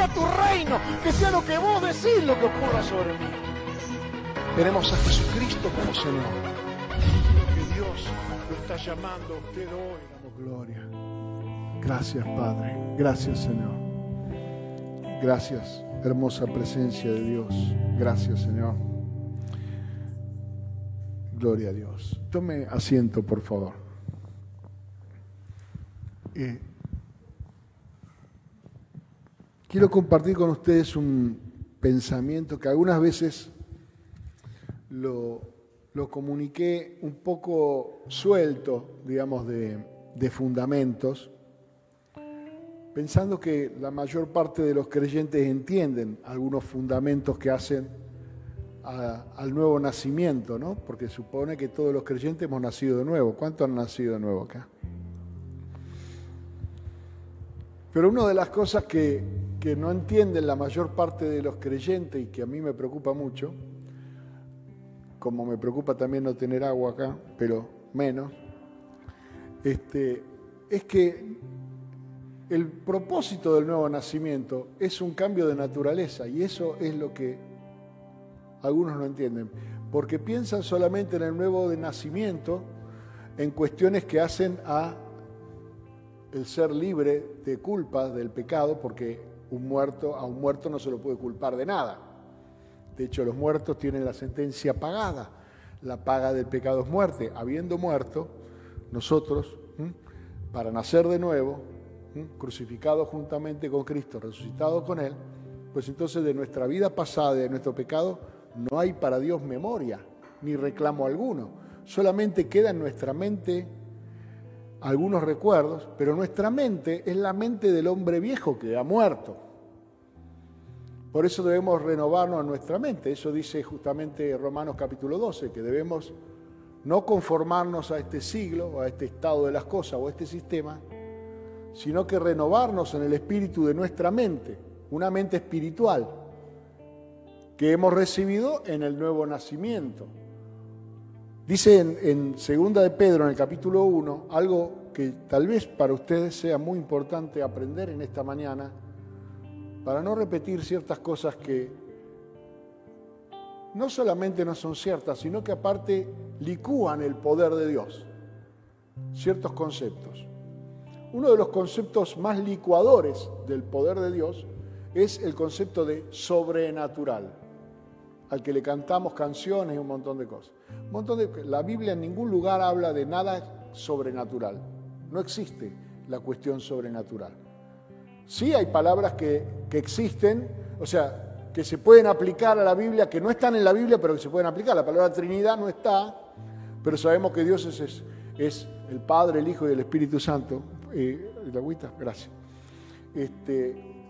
sea tu reino, que sea lo que vos decís lo que ocurra sobre mí. Tenemos a Jesucristo como Señor. Que Dios lo está llamando a usted hoy. Damos gloria. Gracias, Padre. Gracias, Señor. Gracias, hermosa presencia de Dios. Gracias, Señor. Gloria a Dios. Tome asiento, por favor. Quiero compartir con ustedes un pensamiento que algunas veces lo comuniqué un poco suelto, digamos, de fundamentos, pensando que la mayor parte de los creyentes entienden algunos fundamentos que hacen al nuevo nacimiento, ¿no? Porque supone que todos los creyentes hemos nacido de nuevo. ¿Cuántos han nacido de nuevo acá? Pero una de las cosas que no entienden la mayor parte de los creyentes y que a mí me preocupa mucho, como me preocupa también no tener agua acá, pero menos, es que el propósito del nuevo nacimiento es un cambio de naturaleza, y eso es lo que algunos no entienden, porque piensan solamente en el nuevo nacimiento en cuestiones que hacen a el ser libre de culpa del pecado, porque a un muerto no se lo puede culpar de nada. De hecho, los muertos tienen la sentencia pagada. La paga del pecado es muerte. Habiendo muerto, nosotros, para nacer de nuevo, crucificados juntamente con Cristo, resucitados con Él, pues entonces de nuestra vida pasada y de nuestro pecado no hay para Dios memoria, ni reclamo alguno. Solamente queda en nuestra mente algunos recuerdos, pero nuestra mente es la mente del hombre viejo que ha muerto. Por eso debemos renovarnos a nuestra mente. Eso dice justamente Romanos capítulo 12, que debemos no conformarnos a este siglo, o a este estado de las cosas, o a este sistema, sino que renovarnos en el espíritu de nuestra mente, una mente espiritual, que hemos recibido en el nuevo nacimiento. Dice en 2 de Pedro, en el capítulo 1, algo que tal vez para ustedes sea muy importante aprender en esta mañana, para no repetir ciertas cosas que no solamente no son ciertas, sino que aparte licúan el poder de Dios, ciertos conceptos. Uno de los conceptos más licuadores del poder de Dios es el concepto de sobrenatural, al que le cantamos canciones y un montón de cosas. La Biblia en ningún lugar habla de nada sobrenatural. No existe la cuestión sobrenatural. Sí hay palabras que existen, o sea, que se pueden aplicar a la Biblia, que no están en la Biblia, pero que se pueden aplicar. La palabra Trinidad no está, pero sabemos que Dios es el Padre, el Hijo y el Espíritu Santo. ¿La agüita? Gracias.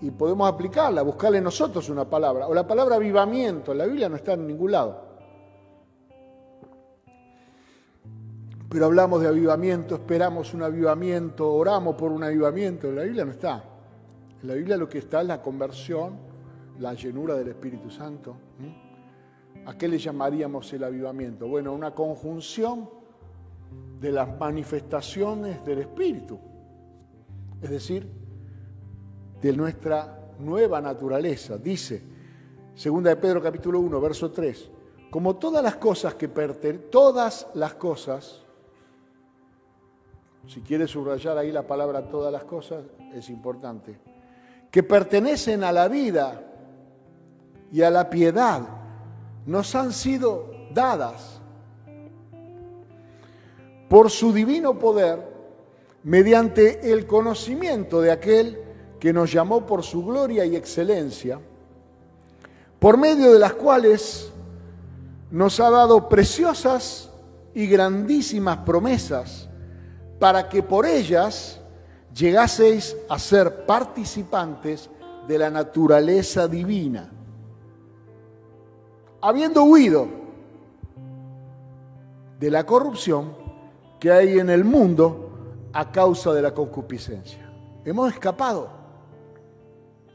Y podemos aplicarla, buscarle nosotros una palabra. O la palabra avivamiento, en la Biblia no está en ningún lado. Pero hablamos de avivamiento, esperamos un avivamiento, oramos por un avivamiento. En la Biblia no está. En la Biblia lo que está es la conversión, la llenura del Espíritu Santo. ¿A qué le llamaríamos el avivamiento? Bueno, una conjunción de las manifestaciones del Espíritu. Es decir, de nuestra nueva naturaleza. Dice, 2 de Pedro capítulo 1, verso 3, como todas las cosas, si quiere subrayar ahí la palabra todas las cosas, es importante, que pertenecen a la vida y a la piedad, nos han sido dadas por su divino poder, mediante el conocimiento de aquel que nos llamó por su gloria y excelencia, por medio de las cuales nos ha dado preciosas y grandísimas promesas, para que por ellas llegaseis a ser participantes de la naturaleza divina, habiendo huido de la corrupción que hay en el mundo a causa de la concupiscencia. Hemos escapado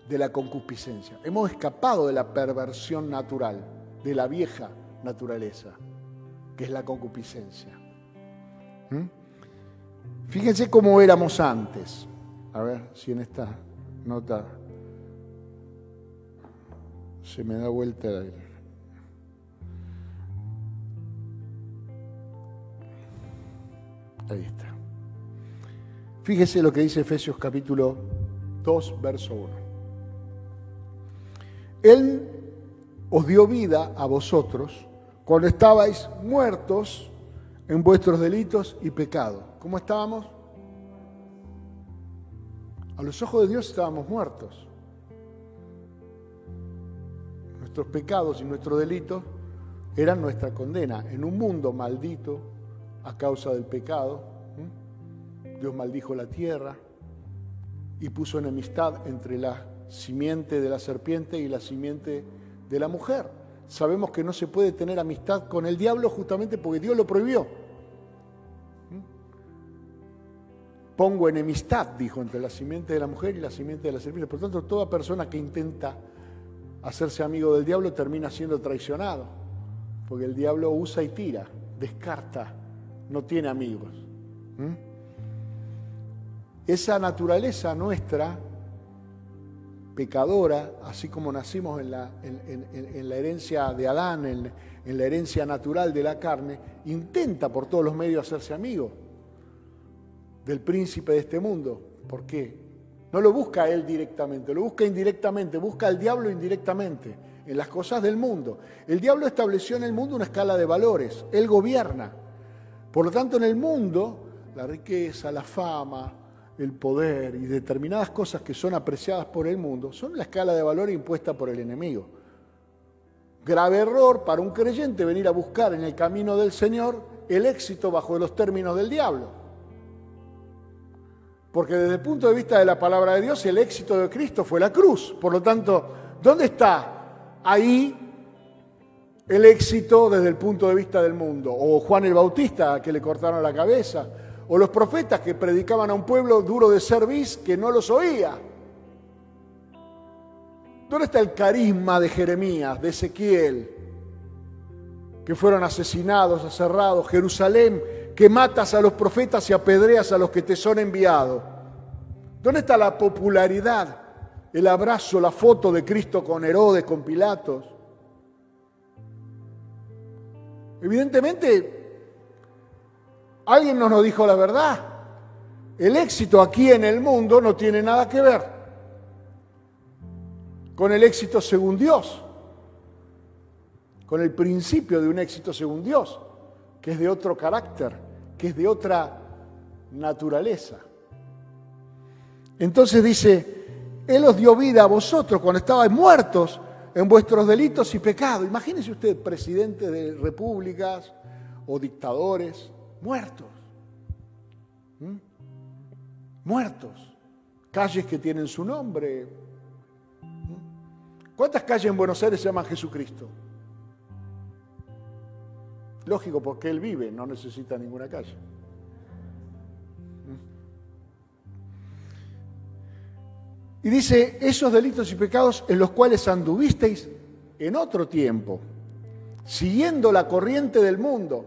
de la concupiscencia, hemos escapado de la perversión natural, de la vieja naturaleza, que es la concupiscencia. Fíjense cómo éramos antes. A ver si en esta nota se me da vuelta ahí está. Fíjese lo que dice Efesios capítulo 2, verso 1. Él os dio vida a vosotros cuando estabais muertos en vuestros delitos y pecados. ¿Cómo estábamos? A los ojos de Dios estábamos muertos. Nuestros pecados y nuestros delitos eran nuestra condena. En un mundo maldito a causa del pecado, Dios maldijo la tierra y puso enemistad entre la simiente de la serpiente y la simiente de la mujer. Sabemos que no se puede tener amistad con el diablo justamente porque Dios lo prohibió. Pongo enemistad, dijo, entre la simiente de la mujer y la simiente de la serpiente. Por tanto, toda persona que intenta hacerse amigo del diablo termina siendo traicionado, porque el diablo usa y tira, descarta, no tiene amigos. Esa naturaleza nuestra, pecadora, así como nacimos en la herencia de Adán, en la herencia natural de la carne, intenta por todos los medios hacerse amigo del príncipe de este mundo. ¿Por qué? No lo busca él directamente, lo busca indirectamente, busca al diablo indirectamente, en las cosas del mundo. El diablo estableció en el mundo una escala de valores, él gobierna. Por lo tanto, en el mundo, la riqueza, la fama, el poder y determinadas cosas que son apreciadas por el mundo son la escala de valor impuesta por el enemigo. Grave error para un creyente venir a buscar en el camino del Señor el éxito bajo los términos del diablo. Porque desde el punto de vista de la palabra de Dios, el éxito de Cristo fue la cruz. Por lo tanto, ¿dónde está ahí el éxito desde el punto de vista del mundo? O Juan el Bautista, que le cortaron la cabeza, o los profetas que predicaban a un pueblo duro de cerviz que no los oía. ¿Dónde está el carisma de Jeremías, de Ezequiel, que fueron asesinados, aserrados? Jerusalén, que matas a los profetas y apedreas a los que te son enviados. ¿Dónde está la popularidad, el abrazo, la foto de Cristo con Herodes, con Pilatos? Evidentemente, alguien nos dijo la verdad. El éxito aquí en el mundo no tiene nada que ver con el éxito según Dios, con el principio de un éxito según Dios, que es de otro carácter, que es de otra naturaleza. Entonces dice, Él os dio vida a vosotros cuando estabais muertos en vuestros delitos y pecados. Imagínense usted, presidentes de repúblicas o dictadores, muertos. Muertos. Calles que tienen su nombre. ¿Cuántas calles en Buenos Aires se llaman Jesucristo? Lógico, porque Él vive, no necesita ninguna calle. Y dice, esos delitos y pecados en los cuales anduvisteis en otro tiempo, siguiendo la corriente del mundo,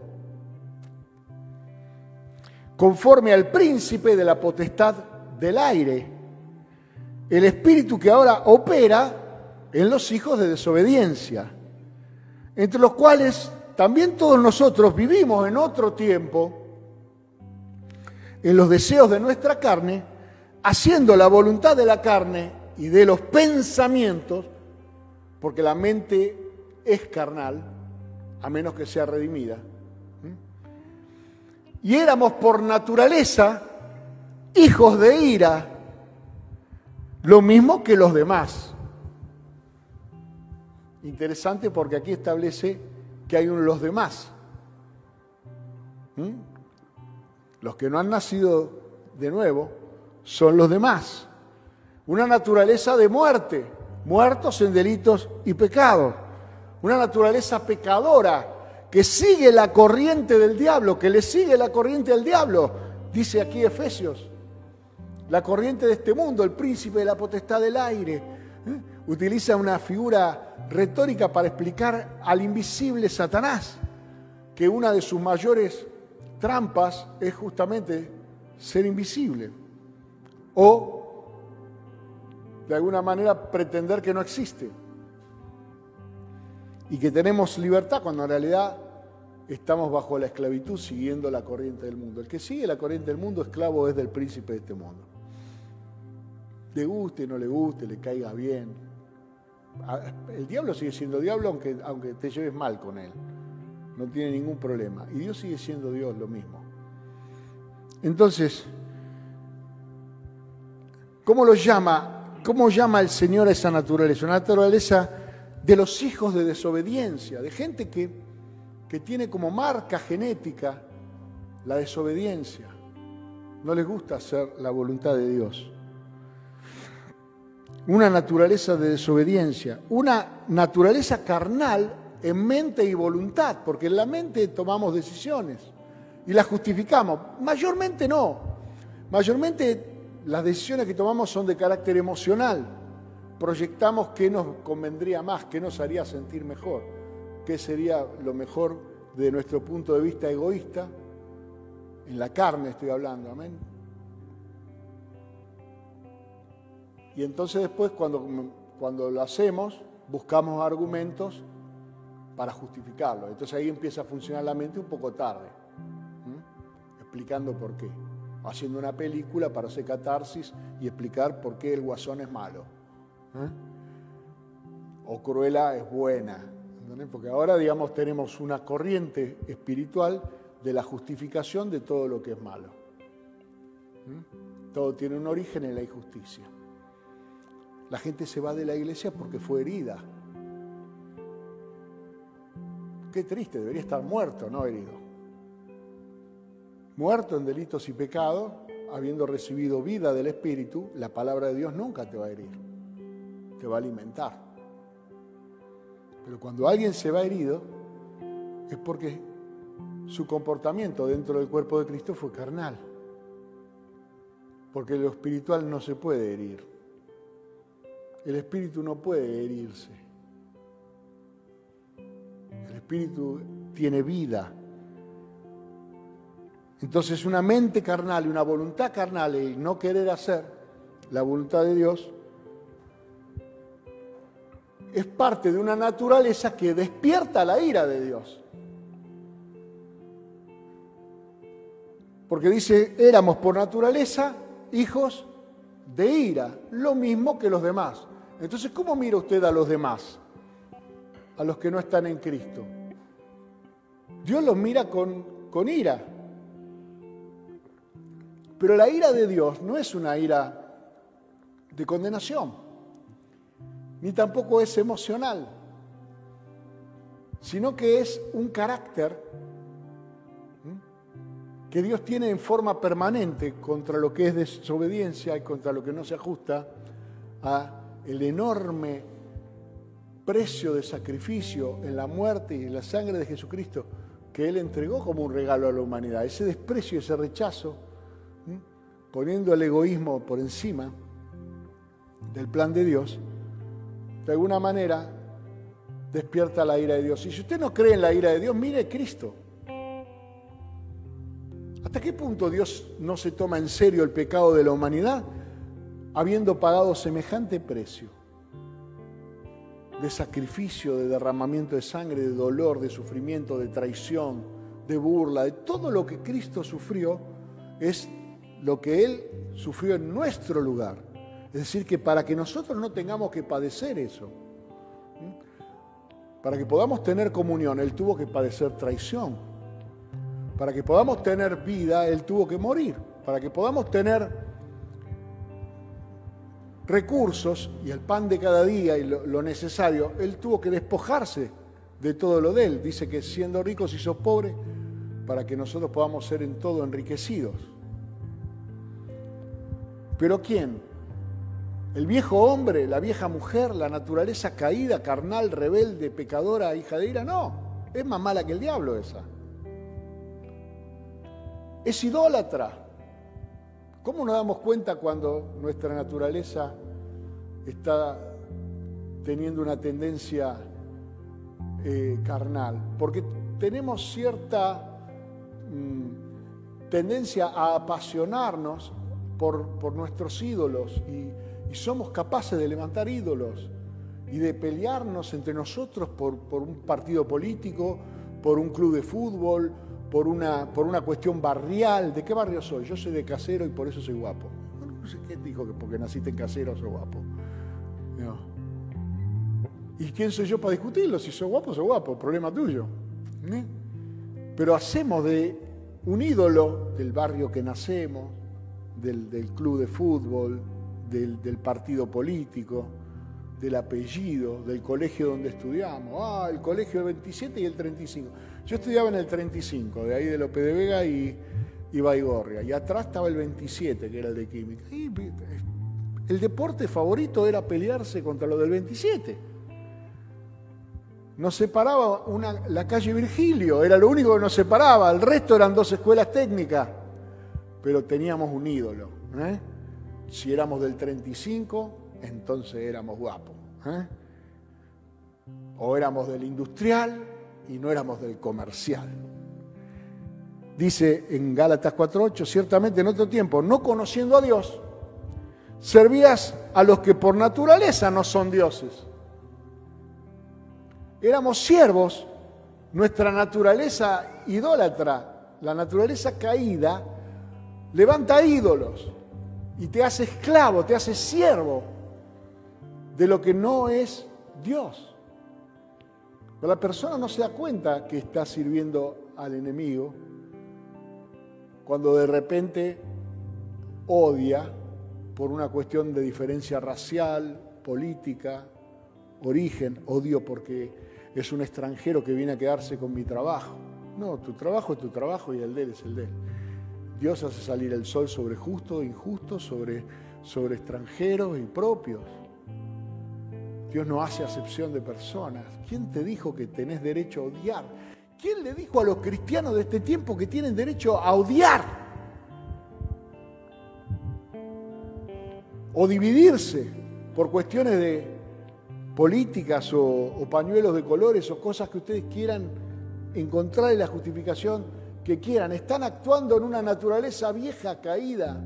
conforme al príncipe de la potestad del aire, el espíritu que ahora opera en los hijos de desobediencia, entre los cuales también todos nosotros vivimos en otro tiempo, en los deseos de nuestra carne, haciendo la voluntad de la carne y de los pensamientos, porque la mente es carnal, a menos que sea redimida. Y éramos por naturaleza hijos de ira, lo mismo que los demás. Interesante porque aquí establece que hay los demás. Los que no han nacido de nuevo son los demás. Una naturaleza de muerte, muertos en delitos y pecados. Una naturaleza pecadora que sigue la corriente del diablo, que le sigue la corriente del diablo, dice aquí Efesios. La corriente de este mundo, el príncipe de la potestad del aire. Utiliza una figura retórica para explicar al invisible Satanás, que una de sus mayores trampas es justamente ser invisible o de alguna manera pretender que no existe. y que tenemos libertad cuando en realidad estamos bajo la esclavitud siguiendo la corriente del mundo. El que sigue la corriente del mundo, esclavo es del príncipe de este mundo. Le guste, no le guste, le caiga bien. El diablo sigue siendo diablo aunque te lleves mal con él. No tiene ningún problema. Y Dios sigue siendo Dios, lo mismo. Entonces, ¿cómo llama el Señor a esa naturaleza? Una naturaleza de los hijos de desobediencia, de gente que tiene como marca genética la desobediencia. No les gusta hacer la voluntad de Dios. Una naturaleza de desobediencia, una naturaleza carnal en mente y voluntad, porque en la mente tomamos decisiones y las justificamos. Mayormente no. Mayormente las decisiones que tomamos son de carácter emocional. Proyectamos qué nos convendría más, qué nos haría sentir mejor, qué sería lo mejor de nuestro punto de vista egoísta. En la carne estoy hablando, amén. Y entonces después cuando lo hacemos, buscamos argumentos para justificarlo. Entonces ahí empieza a funcionar la mente un poco tarde, explicando por qué. Haciendo una película para hacer catarsis y explicar por qué el Guasón es malo. O Cruella es buena. ¿Entendés? Porque ahora, digamos, tenemos una corriente espiritual de la justificación de todo lo que es malo. Todo tiene un origen en la injusticia. La gente se va de la iglesia porque fue herida. Qué triste, debería estar muerto, no herido. Muerto en delitos y pecados, habiendo recibido vida del Espíritu, la palabra de Dios nunca te va a herir, te va a alimentar. Pero cuando alguien se va herido, es porque su comportamiento dentro del cuerpo de Cristo fue carnal. Porque lo espiritual no se puede herir. El espíritu no puede herirse. El espíritu tiene vida. Entonces una mente carnal y una voluntad carnal y no querer hacer la voluntad de Dios es parte de una naturaleza que despierta la ira de Dios. Porque dice, éramos por naturaleza hijos de ira, lo mismo que los demás. Entonces, ¿cómo mira usted a los demás? A los que no están en Cristo. Dios los mira con ira. Pero la ira de Dios no es una ira de condenación, ni tampoco es emocional, sino que es un carácter que Dios tiene en forma permanente contra lo que es desobediencia y contra lo que no se ajusta a el enorme precio de sacrificio en la muerte y en la sangre de Jesucristo que Él entregó como un regalo a la humanidad. Ese desprecio, ese rechazo, poniendo el egoísmo por encima del plan de Dios, de alguna manera despierta la ira de Dios. Y si usted no cree en la ira de Dios, mire a Cristo. ¿Hasta qué punto Dios no se toma en serio el pecado de la humanidad, habiendo pagado semejante precio de sacrificio, de derramamiento de sangre, de dolor, de sufrimiento, de traición, de burla, de todo lo que Cristo sufrió, es lo que Él sufrió en nuestro lugar? Es decir, que para que nosotros no tengamos que padecer eso, para que podamos tener comunión, Él tuvo que padecer traición. Para que podamos tener vida, Él tuvo que morir. Para que podamos tener recursos y el pan de cada día y lo necesario, Él tuvo que despojarse de todo lo de Él. Dice que siendo rico se hizo pobre para que nosotros podamos ser en todo enriquecidos. ¿Pero quién? ¿El viejo hombre, la vieja mujer, la naturaleza caída, carnal, rebelde, pecadora, hija de ira? No, es más mala que el diablo esa. Es idólatra. ¿Cómo nos damos cuenta cuando nuestra naturaleza está teniendo una tendencia carnal? Porque tenemos cierta tendencia a apasionarnos por nuestros ídolos y somos capaces de levantar ídolos y de pelearnos entre nosotros por un partido político, por un club de fútbol, por una cuestión barrial. ¿De qué barrio soy? Yo soy de Casero y por eso soy guapo. No sé qué dijo que porque naciste en Casero soy guapo. No. ¿Y quién soy yo para discutirlo? Si soy guapo, problema tuyo. ¿Eh? Pero hacemos de un ídolo del barrio que nacemos, del club de fútbol, del partido político, del apellido, del colegio donde estudiamos. El colegio del 27 y el 35. Yo estudiaba en el 35, de ahí de López de Vega y Baigorria. Y atrás estaba el 27, que era el de química. Y el deporte favorito era pelearse contra lo del 27. Nos separaba la calle Virgilio, era lo único que nos separaba. El resto eran 2 escuelas técnicas. Pero teníamos un ídolo. Si éramos del 35, entonces éramos guapos. O éramos del industrial y no éramos del comercial. Dice en Gálatas 4:8, ciertamente en otro tiempo, no conociendo a Dios, servías a los que por naturaleza no son dioses. Éramos siervos, nuestra naturaleza idólatra, la naturaleza caída, levanta ídolos y te hace esclavo, te hace siervo de lo que no es Dios. Pero la persona no se da cuenta que está sirviendo al enemigo cuando de repente odia por una cuestión de diferencia racial, política, origen, odio porque es un extranjero que viene a quedarse con mi trabajo. No, tu trabajo es tu trabajo y el de él es el de él. Dios hace salir el sol sobre justos e injustos, sobre extranjeros y propios. Dios no hace acepción de personas. ¿Quién te dijo que tenés derecho a odiar? ¿Quién le dijo a los cristianos de este tiempo que tienen derecho a odiar? O dividirse por cuestiones de políticas o pañuelos de colores o cosas que ustedes quieran encontrar en la justificación que quieran. Están actuando en una naturaleza vieja, caída,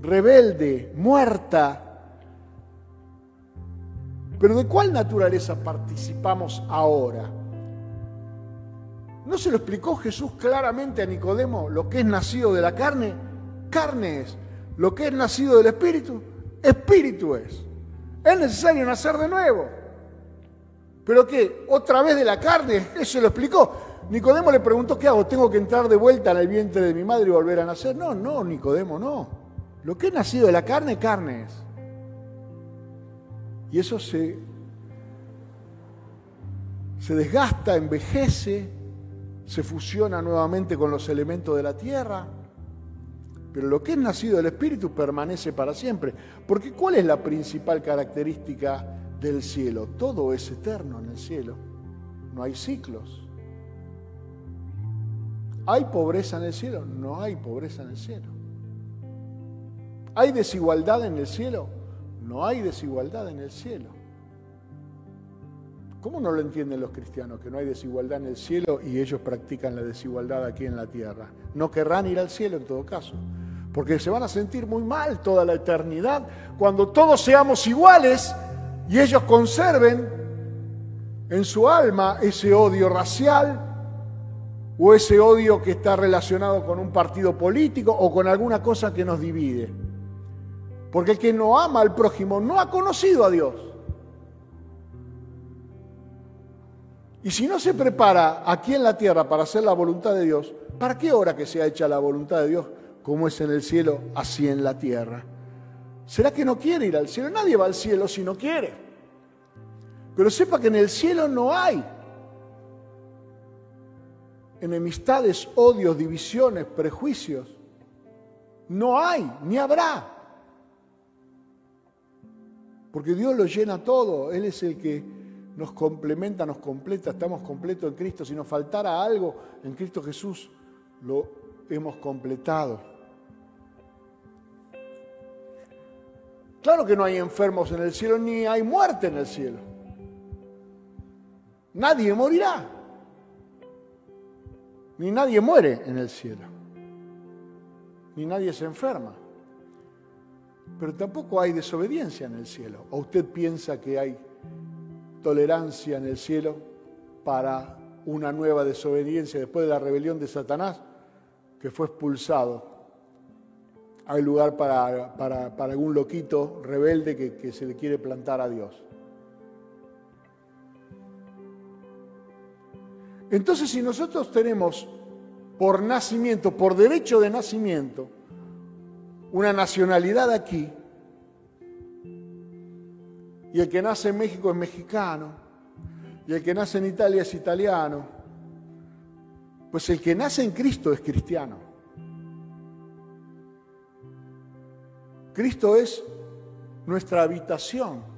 rebelde, muerta. Pero ¿de cuál naturaleza participamos ahora? ¿No se lo explicó Jesús claramente a Nicodemo? Lo que es nacido de la carne, carne es. Lo que es nacido del Espíritu, Espíritu es. Es necesario nacer de nuevo. ¿Pero qué? ¿Otra vez de la carne? Eso lo explicó. Nicodemo le preguntó, ¿qué hago? ¿Tengo que entrar de vuelta en el vientre de mi madre y volver a nacer? No, Nicodemo, no. Lo que es nacido de la carne, carne es. Y eso se desgasta, envejece, se fusiona nuevamente con los elementos de la tierra. Pero lo que es nacido del Espíritu permanece para siempre. Porque ¿cuál es la principal característica del cielo? Todo es eterno en el cielo. No hay ciclos. ¿Hay pobreza en el cielo? No hay pobreza en el cielo. ¿Hay desigualdad en el cielo? No hay desigualdad en el cielo. ¿Cómo no lo entienden los cristianos que no hay desigualdad en el cielo y ellos practican la desigualdad aquí en la tierra? No querrán ir al cielo en todo caso, porque se van a sentir muy mal toda la eternidad cuando todos seamos iguales y ellos conserven en su alma ese odio racial o ese odio que está relacionado con un partido político o con alguna cosa que nos divide. Porque el que no ama al prójimo no ha conocido a Dios. Y si no se prepara aquí en la tierra para hacer la voluntad de Dios, ¿para qué hora que sea hecha la voluntad de Dios como es en el cielo, así en la tierra? ¿Será que no quiere ir al cielo? Nadie va al cielo si no quiere. Pero sepa que en el cielo no hay enemistades, odios, divisiones, prejuicios. No hay, ni habrá. Porque Dios lo llena todo. Él es el que nos complementa, nos completa. Estamos completos en Cristo. Si nos faltara algo en Cristo Jesús, lo hemos completado. Claro que no hay enfermos en el cielo, ni hay muerte en el cielo. Nadie morirá. Ni nadie muere en el cielo. Ni nadie se enferma. pero tampoco hay desobediencia en el cielo. ¿O usted piensa que hay tolerancia en el cielo para una nueva desobediencia después de la rebelión de Satanás, que fue expulsado? Hay lugar para algún loquito rebelde que se le quiere plantar a Dios. Entonces, si nosotros tenemos por nacimiento, por derecho de nacimiento, una nacionalidad aquí, y el que nace en México es mexicano, y el que nace en Italia es italiano, pues el que nace en Cristo es cristiano. Cristo es nuestra habitación.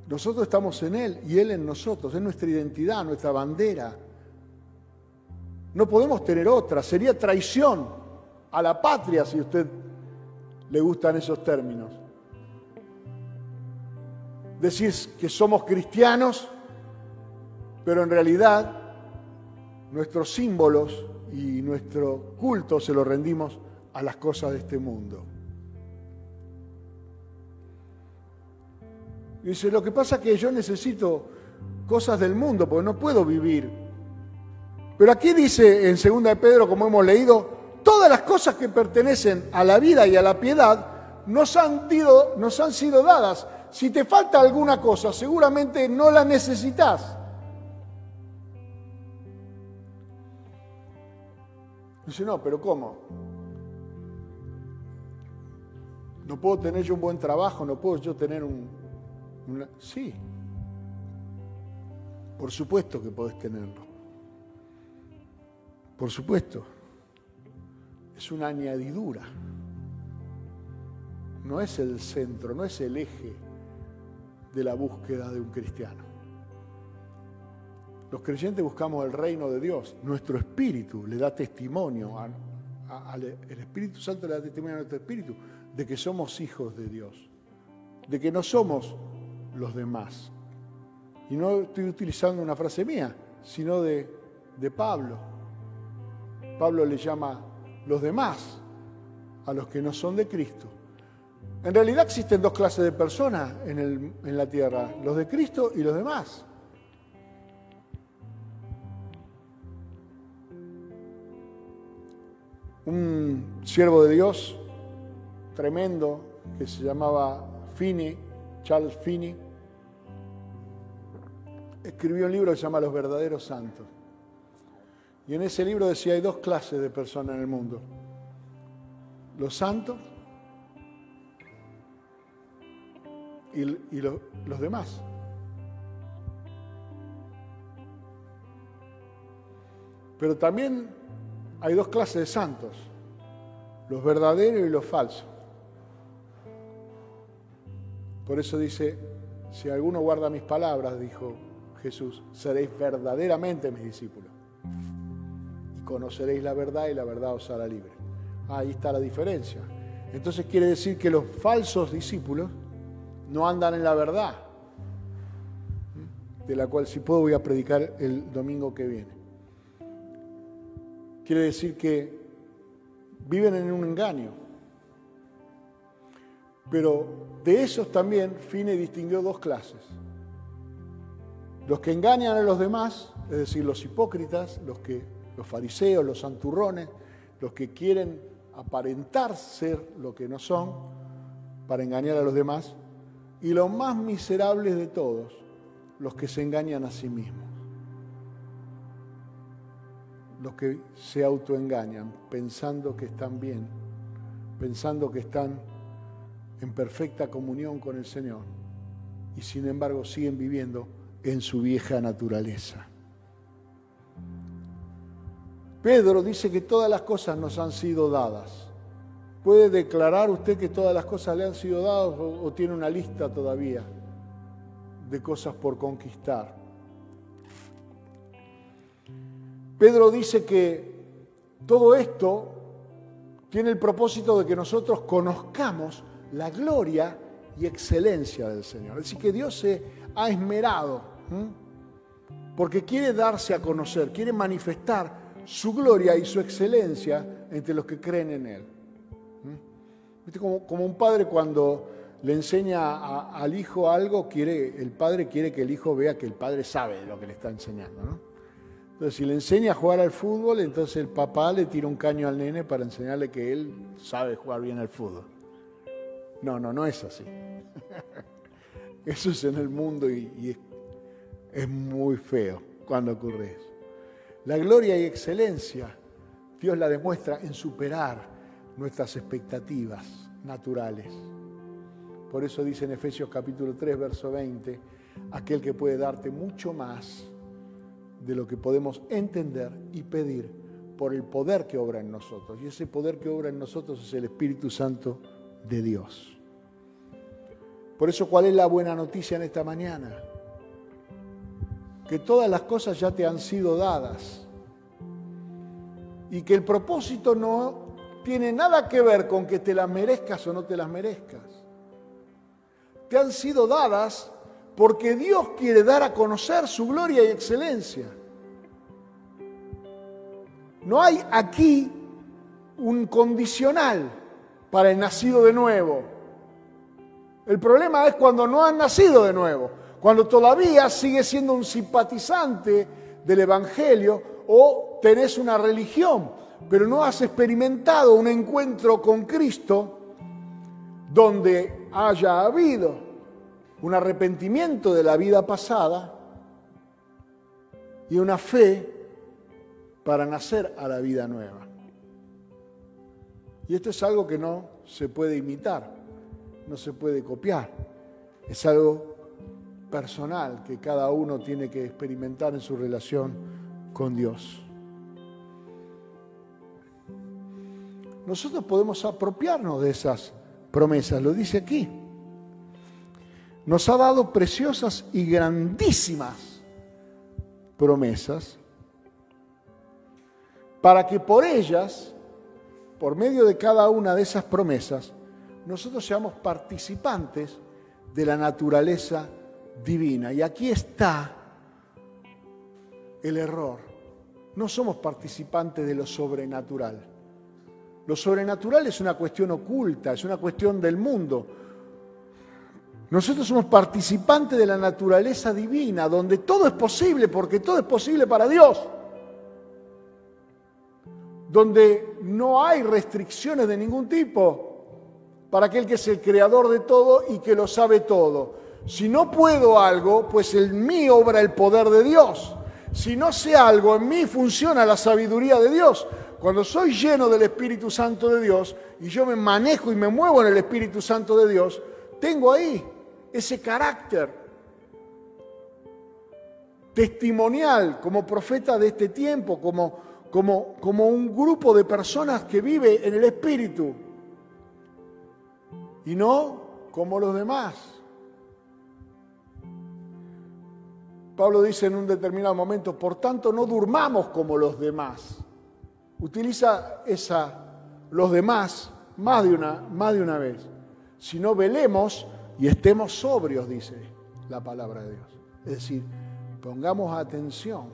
Nosotros estamos en Él y Él en nosotros, es nuestra identidad, nuestra bandera. No podemos tener otra, sería traición a la patria si a usted le gustan esos términos. Decir que somos cristianos, pero en realidad nuestros símbolos y nuestro culto se lo rendimos a las cosas de este mundo. Y dice, lo que pasa es que yo necesito cosas del mundo, porque no puedo vivir. Pero aquí dice en 2 de Pedro, como hemos leído, todas las cosas que pertenecen a la vida y a la piedad nos han sido dadas. Si te falta alguna cosa, seguramente no la necesitas. Dice, no, pero ¿cómo? ¿No puedo tener yo un buen trabajo? ¿No puedo yo tener Sí, por supuesto que podés tenerlo. Por supuesto. Es una añadidura. No es el centro, no es el eje de la búsqueda de un cristiano. Los creyentes buscamos el reino de Dios. Nuestro espíritu le da testimonio, el Espíritu Santo le da testimonio a nuestro espíritu de que somos hijos de Dios, de que no somos los demás. Y no estoy utilizando una frase mía, sino de Pablo. Pablo le llama los demás a los que no son de Cristo. En realidad existen dos clases de personas en la tierra, los de Cristo y los demás. Un siervo de Dios tremendo que se llamaba Charles Finney, escribió un libro que se llama Los verdaderos santos. Y en ese libro decía, hay dos clases de personas en el mundo. Los santos y los demás. Pero también hay dos clases de santos, los verdaderos y los falsos. Por eso dice, si alguno guarda mis palabras, dijo Jesús, seréis verdaderamente mis discípulos. Y conoceréis la verdad y la verdad os hará libre. Ahí está la diferencia. Entonces quiere decir que los falsos discípulos no andan en la verdad, de la cual si puedo voy a predicar el domingo que viene. Quiere decir que viven en un engaño. Pero de esos también Finney distinguió dos clases. Los que engañan a los demás, es decir, los hipócritas, los fariseos, los santurrones, los que quieren aparentar ser lo que no son para engañar a los demás, y los más miserables de todos, los que se engañan a sí mismos. Los que se autoengañan pensando que están bien, pensando que están en perfecta comunión con el Señor y sin embargo siguen viviendo en su vieja naturaleza. Pedro dice que todas las cosas nos han sido dadas. ¿Puede declarar usted que todas las cosas le han sido dadas o tiene una lista todavía de cosas por conquistar? Pedro dice que todo esto tiene el propósito de que nosotros conozcamos la gloria y excelencia del Señor. Es decir, que Dios se ha esmerado, porque quiere darse a conocer, quiere manifestar su gloria y su excelencia entre los que creen en Él. ¿Viste? Como un padre cuando le enseña al hijo algo, el padre quiere que el hijo vea que el padre sabe de lo que le está enseñando, ¿no? Entonces, si le enseña a jugar al fútbol, entonces el papá le tira un caño al nene para enseñarle que él sabe jugar bien al fútbol. No es así. Eso es en el mundo y es muy feo cuando ocurre eso. La gloria y excelencia, Dios la demuestra en superar nuestras expectativas naturales. Por eso dice en Efesios capítulo 3, verso 20, aquel que puede darte mucho más de lo que podemos entender y pedir por el poder que obra en nosotros. Y ese poder que obra en nosotros es el Espíritu Santo de Dios. Por eso, ¿cuál es la buena noticia en esta mañana? Que todas las cosas ya te han sido dadas y que el propósito no tiene nada que ver con que te las merezcas o no te las merezcas. Te han sido dadas porque Dios quiere dar a conocer su gloria y excelencia. No hay aquí un condicional para el nacido de nuevo. El problema es cuando no han nacido de nuevo, cuando todavía sigues siendo un simpatizante del Evangelio o tenés una religión, pero no has experimentado un encuentro con Cristo donde haya habido un arrepentimiento de la vida pasada y una fe para nacer a la vida nueva. Y esto es algo que no se puede imitar, no se puede copiar. Es algo personal que cada uno tiene que experimentar en su relación con Dios. Nosotros podemos apropiarnos de esas promesas, lo dice aquí. Nos ha dado preciosas y grandísimas promesas para que por ellas, por medio de cada una de esas promesas, nosotros seamos participantes de la naturaleza divina. Y aquí está el error. No somos participantes de lo sobrenatural. Lo sobrenatural es una cuestión oculta, es una cuestión del mundo. Nosotros somos participantes de la naturaleza divina, donde todo es posible, porque todo es posible para Dios. Donde no hay restricciones de ningún tipo para aquel que es el creador de todo y que lo sabe todo. Si no puedo algo, pues en mí obra el poder de Dios. Si no sé algo, en mí funciona la sabiduría de Dios. Cuando soy lleno del Espíritu Santo de Dios y yo me manejo y me muevo en el Espíritu Santo de Dios, tengo ahí ese carácter testimonial como profeta de este tiempo, como un grupo de personas que vive en el Espíritu y no como los demás. Pablo dice en un determinado momento, por tanto no durmamos como los demás. Utiliza los demás más de una vez. Sino velemos y estemos sobrios, dice la palabra de Dios. Es decir, pongamos atención,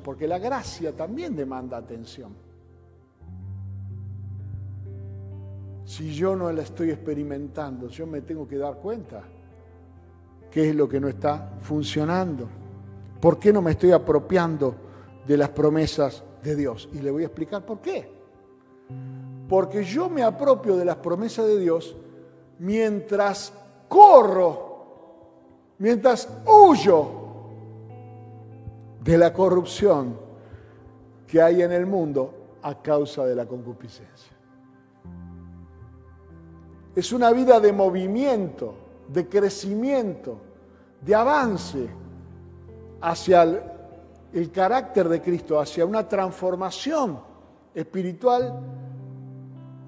porque la gracia también demanda atención. Si yo no la estoy experimentando, yo me tengo que dar cuenta qué es lo que no está funcionando. ¿Por qué no me estoy apropiando de las promesas de Dios? Y le voy a explicar por qué. Porque yo me apropio de las promesas de Dios mientras corro, mientras huyo de la corrupción que hay en el mundo a causa de la concupiscencia. Es una vida de movimiento, de crecimiento, de avance hacia el carácter de Cristo, hacia una transformación espiritual,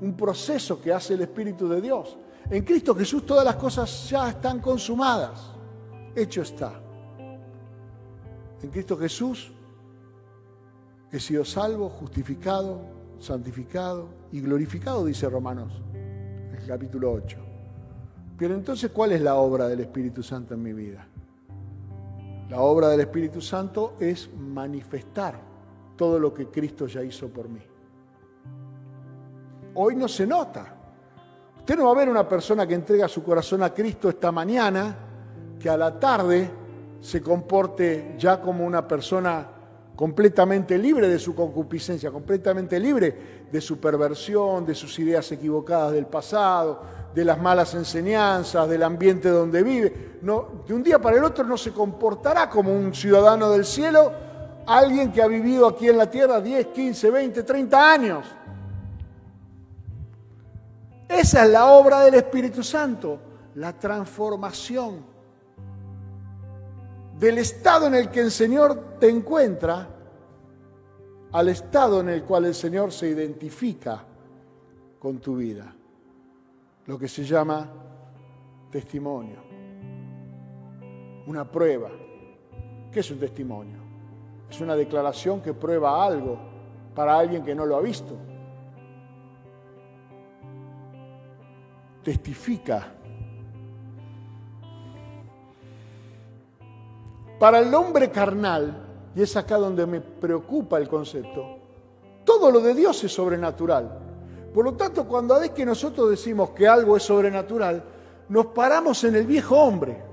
un proceso que hace el Espíritu de Dios. En Cristo Jesús todas las cosas ya están consumadas, hecho está. En Cristo Jesús he sido salvo, justificado, santificado y glorificado, dice Romanos, en el capítulo 8. Pero entonces, ¿cuál es la obra del Espíritu Santo en mi vida? La obra del Espíritu Santo es manifestar todo lo que Cristo ya hizo por mí. Hoy no se nota. Usted no va a ver una persona que entrega su corazón a Cristo esta mañana, que a la tarde se comporte ya como una persona completamente libre de su concupiscencia, completamente libre de su perversión, de sus ideas equivocadas del pasado, de las malas enseñanzas, del ambiente donde vive. No, de un día para el otro no se comportará como un ciudadano del cielo, alguien que ha vivido aquí en la tierra 10, 15, 20, 30 años. Esa es la obra del Espíritu Santo, la transformación del estado en el que el Señor te encuentra al estado en el cual el Señor se identifica con tu vida. Lo que se llama testimonio. Una prueba. ¿Qué es un testimonio? Es una declaración que prueba algo para alguien que no lo ha visto. Testifica. Para el hombre carnal, y es acá donde me preocupa el concepto, todo lo de Dios es sobrenatural. Por lo tanto, cuando es que nosotros decimos que algo es sobrenatural, nos paramos en el viejo hombre.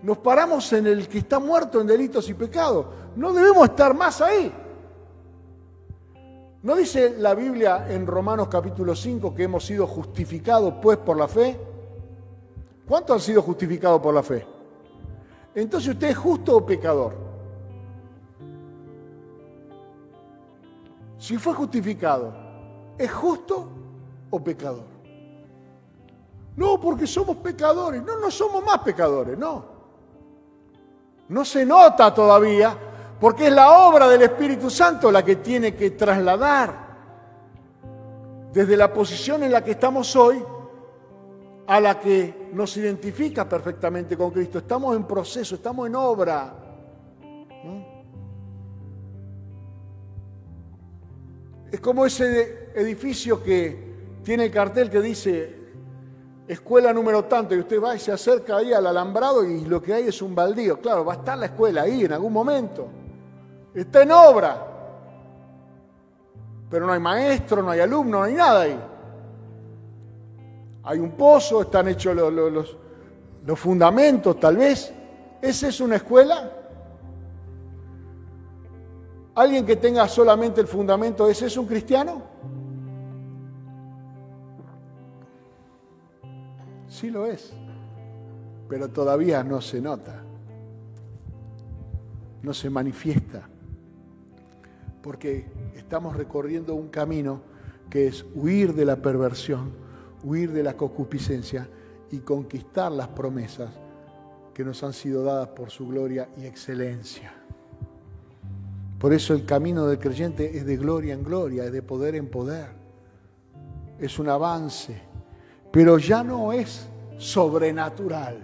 Nos paramos en el que está muerto en delitos y pecados. No debemos estar más ahí. ¿No dice la Biblia en Romanos capítulo 5 que hemos sido justificados pues por la fe? ¿Cuántos han sido justificados por la fe? Entonces, ¿usted es justo o pecador? Si fue justificado, ¿es justo o pecador? No, porque somos pecadores. No, no somos más pecadores, no. No se nota todavía, porque es la obra del Espíritu Santo la que tiene que trasladar desde la posición en la que estamos hoy a la que nos identifica perfectamente con Cristo. Estamos en proceso, estamos en obra. Es como ese edificio que tiene el cartel que dice escuela número tanto, y usted va y se acerca ahí al alambrado y lo que hay es un baldío. Claro, va a estar la escuela ahí en algún momento. Está en obra. Pero no hay maestro, no hay alumno, no hay nada ahí. Hay un pozo, están hechos los fundamentos, tal vez. ¿Esa es una escuela? ¿Alguien que tenga solamente el fundamento, ese es un cristiano? Sí lo es, pero todavía no se nota, no se manifiesta, porque estamos recorriendo un camino que es huir de la perversión, huir de la concupiscencia y conquistar las promesas que nos han sido dadas por su gloria y excelencia. Por eso el camino del creyente es de gloria en gloria, es de poder en poder. Es un avance, pero ya no es sobrenatural.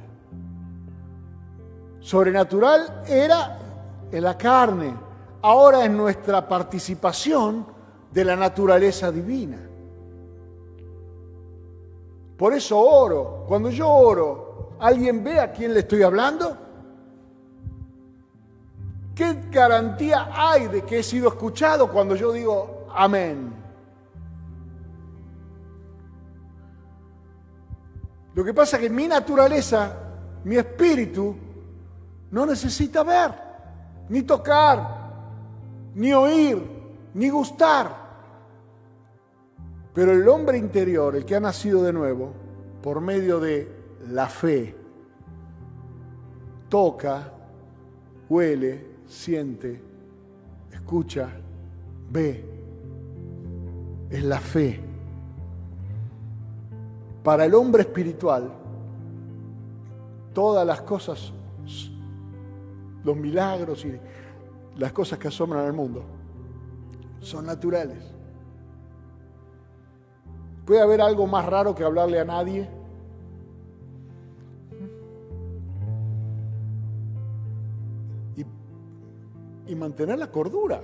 Sobrenatural era en la carne, ahora es nuestra participación de la naturaleza divina. Por eso oro. Cuando yo oro, ¿alguien ve a quién le estoy hablando? ¿Qué garantía hay de que he sido escuchado cuando yo digo amén? Lo que pasa es que mi naturaleza, mi espíritu, no necesita ver, ni tocar, ni oír, ni gustar. Pero el hombre interior, el que ha nacido de nuevo, por medio de la fe, toca, huele, siente, escucha, ve. Es la fe. Para el hombre espiritual, todas las cosas, los milagros y las cosas que asombran al mundo, son naturales. ¿Puede haber algo más raro que hablarle a nadie? Y mantener la cordura.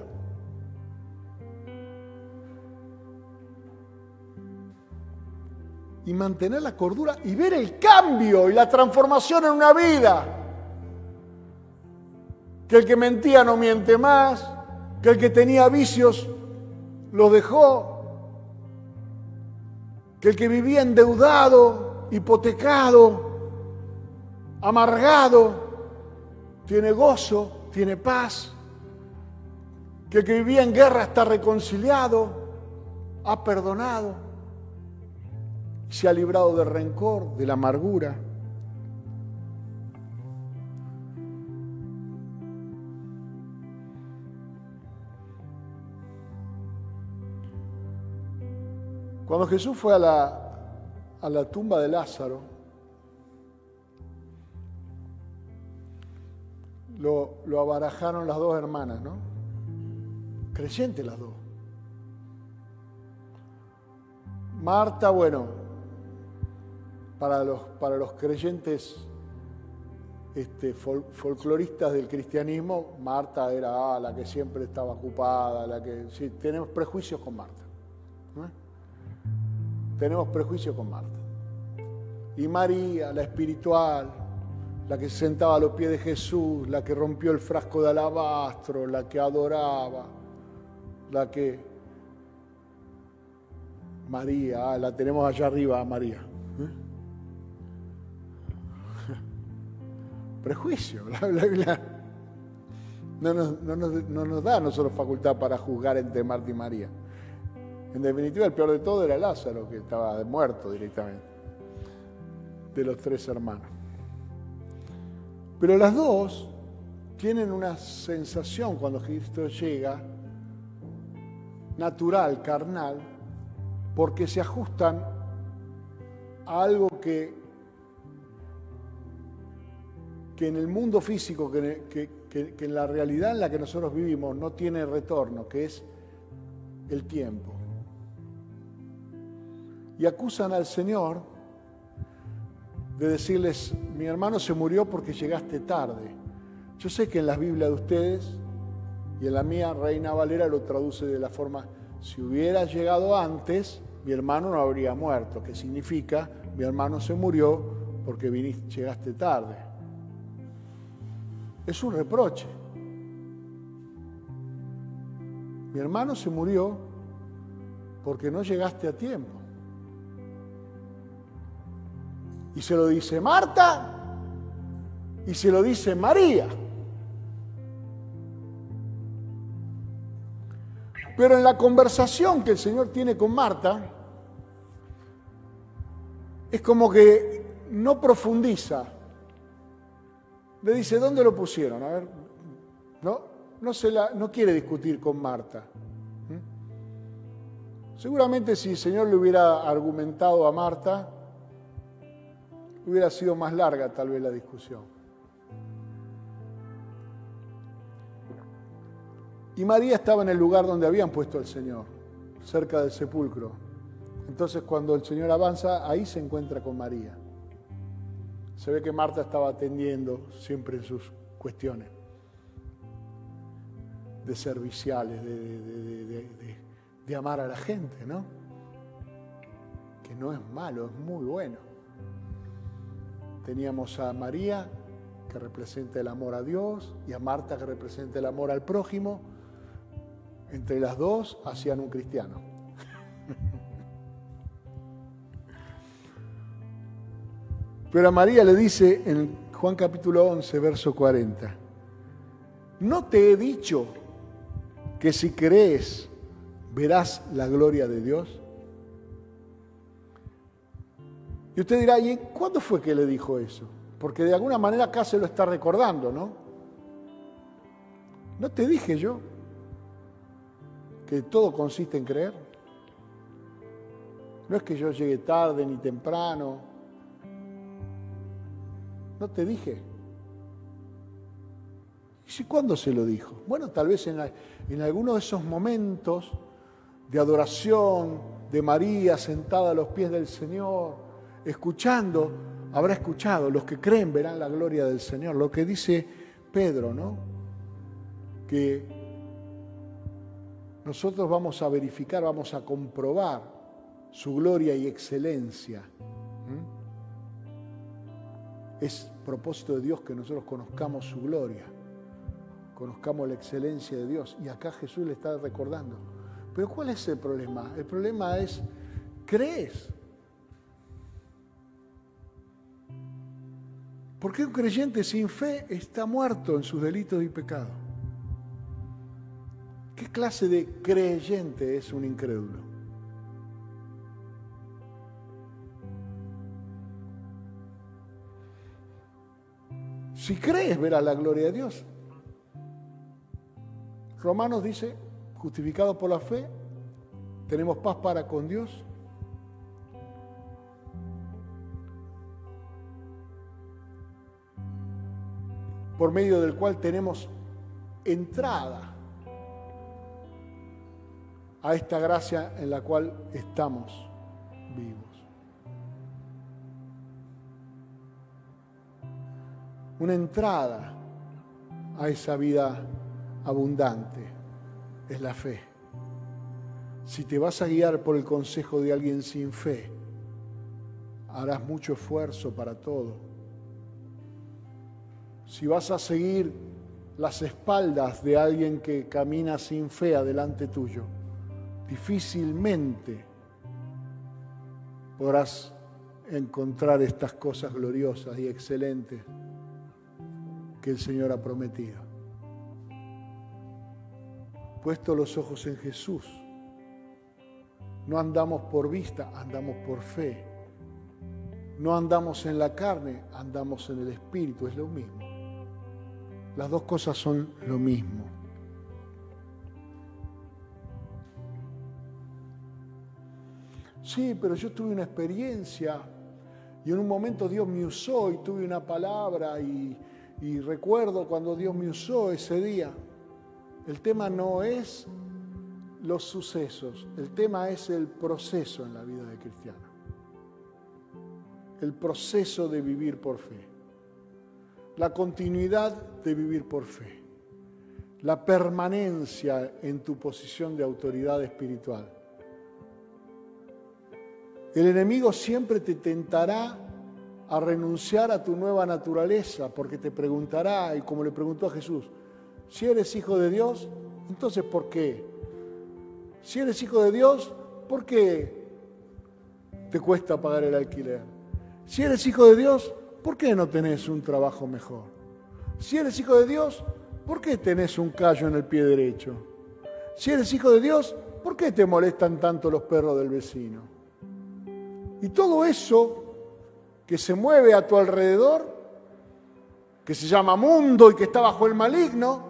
Y mantener la cordura y ver el cambio y la transformación en una vida. Que el que mentía no miente más, que el que tenía vicios los dejó, que el que vivía endeudado, hipotecado, amargado, tiene gozo, tiene paz, que el que vivía en guerra está reconciliado, ha perdonado, se ha librado del rencor, de la amargura. Cuando Jesús fue a la tumba de Lázaro, lo abarajaron las dos hermanas, ¿no? Creyentes las dos. Marta, bueno, para los creyentes folcloristas del cristianismo, Marta era la que siempre estaba ocupada, la que sí, tenemos prejuicios con Marta, ¿no? Tenemos prejuicios con Marta. Y María, la espiritual, la que se sentaba a los pies de Jesús, la que rompió el frasco de alabastro, la que adoraba, la que... María, la tenemos allá arriba, María. Prejuicio. No nos da a nosotros facultad para juzgar entre Marta y María. En definitiva, el peor de todo era Lázaro, que estaba muerto directamente, de los tres hermanos. Pero las dos tienen una sensación cuando Cristo llega, natural, carnal, porque se ajustan a algo que en el mundo físico, que en la realidad en la que nosotros vivimos no tiene retorno, que es el tiempo. Y acusan al Señor de decirles, mi hermano se murió porque llegaste tarde. Yo sé que en las Biblias de ustedes y en la mía, Reina Valera lo traduce de la forma, si hubiera llegado antes, mi hermano no habría muerto, que significa, mi hermano se murió porque llegaste tarde. Es un reproche. Mi hermano se murió porque no llegaste a tiempo. Y se lo dice Marta y se lo dice María. Pero en la conversación que el Señor tiene con Marta, es como que no profundiza. Le dice, ¿dónde lo pusieron? A ver, no quiere discutir con Marta. Seguramente si el Señor le hubiera argumentado a Marta, hubiera sido más larga tal vez la discusión. Y María estaba en el lugar donde habían puesto al Señor, cerca del sepulcro. Entonces cuando el Señor avanza, ahí se encuentra con María. Se ve que Marta estaba atendiendo siempre en sus cuestiones de serviciales, de amar a la gente, ¿no? Que no es malo, es muy bueno. Teníamos a María, que representa el amor a Dios, y a Marta, que representa el amor al prójimo. Entre las dos hacían un cristiano. Pero a María le dice en Juan capítulo 11, verso 40, ¿no te he dicho que si crees verás la gloria de Dios? Y usted dirá, ¿y cuándo fue que le dijo eso? Porque de alguna manera acá se lo está recordando, ¿no? ¿No te dije yo que todo consiste en creer? No es que yo llegue tarde ni temprano. ¿No te dije? ¿Y cuándo se lo dijo? Bueno, tal vez en alguno de esos momentos de adoración de María sentada a los pies del Señor, escuchando, habrá escuchado, los que creen verán la gloria del Señor. Lo que dice Pedro, ¿no? Que nosotros vamos a verificar, vamos a comprobar su gloria y excelencia. Es propósito de Dios que nosotros conozcamos su gloria, conozcamos la excelencia de Dios. Y acá Jesús le está recordando. Pero ¿cuál es el problema? El problema es, ¿crees? Porque un creyente sin fe está muerto en sus delitos y pecados. ¿Qué clase de creyente es un incrédulo? Si crees, verás la gloria de Dios. Romanos dice, justificados por la fe, tenemos paz para con Dios. Por medio del cual tenemos entrada a esta gracia en la cual estamos vivos. Una entrada a esa vida abundante es la fe. Si te vas a guiar por el consejo de alguien sin fe, harás mucho esfuerzo para todo. Si vas a seguir las espaldas de alguien que camina sin fe adelante tuyo, difícilmente podrás encontrar estas cosas gloriosas y excelentes que el Señor ha prometido. Puesto los ojos en Jesús, no andamos por vista, andamos por fe. No andamos en la carne, andamos en el Espíritu, es lo mismo. Las dos cosas son lo mismo. Sí, pero yo tuve una experiencia y en un momento Dios me usó y tuve una palabra y recuerdo cuando Dios me usó ese día. El tema no es los sucesos, el tema es el proceso en la vida del cristiano. El proceso de vivir por fe. La continuidad de vivir por fe. La permanencia en tu posición de autoridad espiritual. El enemigo siempre te tentará a renunciar a tu nueva naturaleza, porque te preguntará, y como le preguntó a Jesús, si eres hijo de Dios, entonces ¿por qué? Si eres hijo de Dios, ¿por qué te cuesta pagar el alquiler? Si eres hijo de Dios, ¿por qué no tenés un trabajo mejor? Si eres hijo de Dios, ¿por qué tenés un callo en el pie derecho? Si eres hijo de Dios, ¿por qué te molestan tanto los perros del vecino? Y todo eso que se mueve a tu alrededor, que se llama mundo y que está bajo el maligno,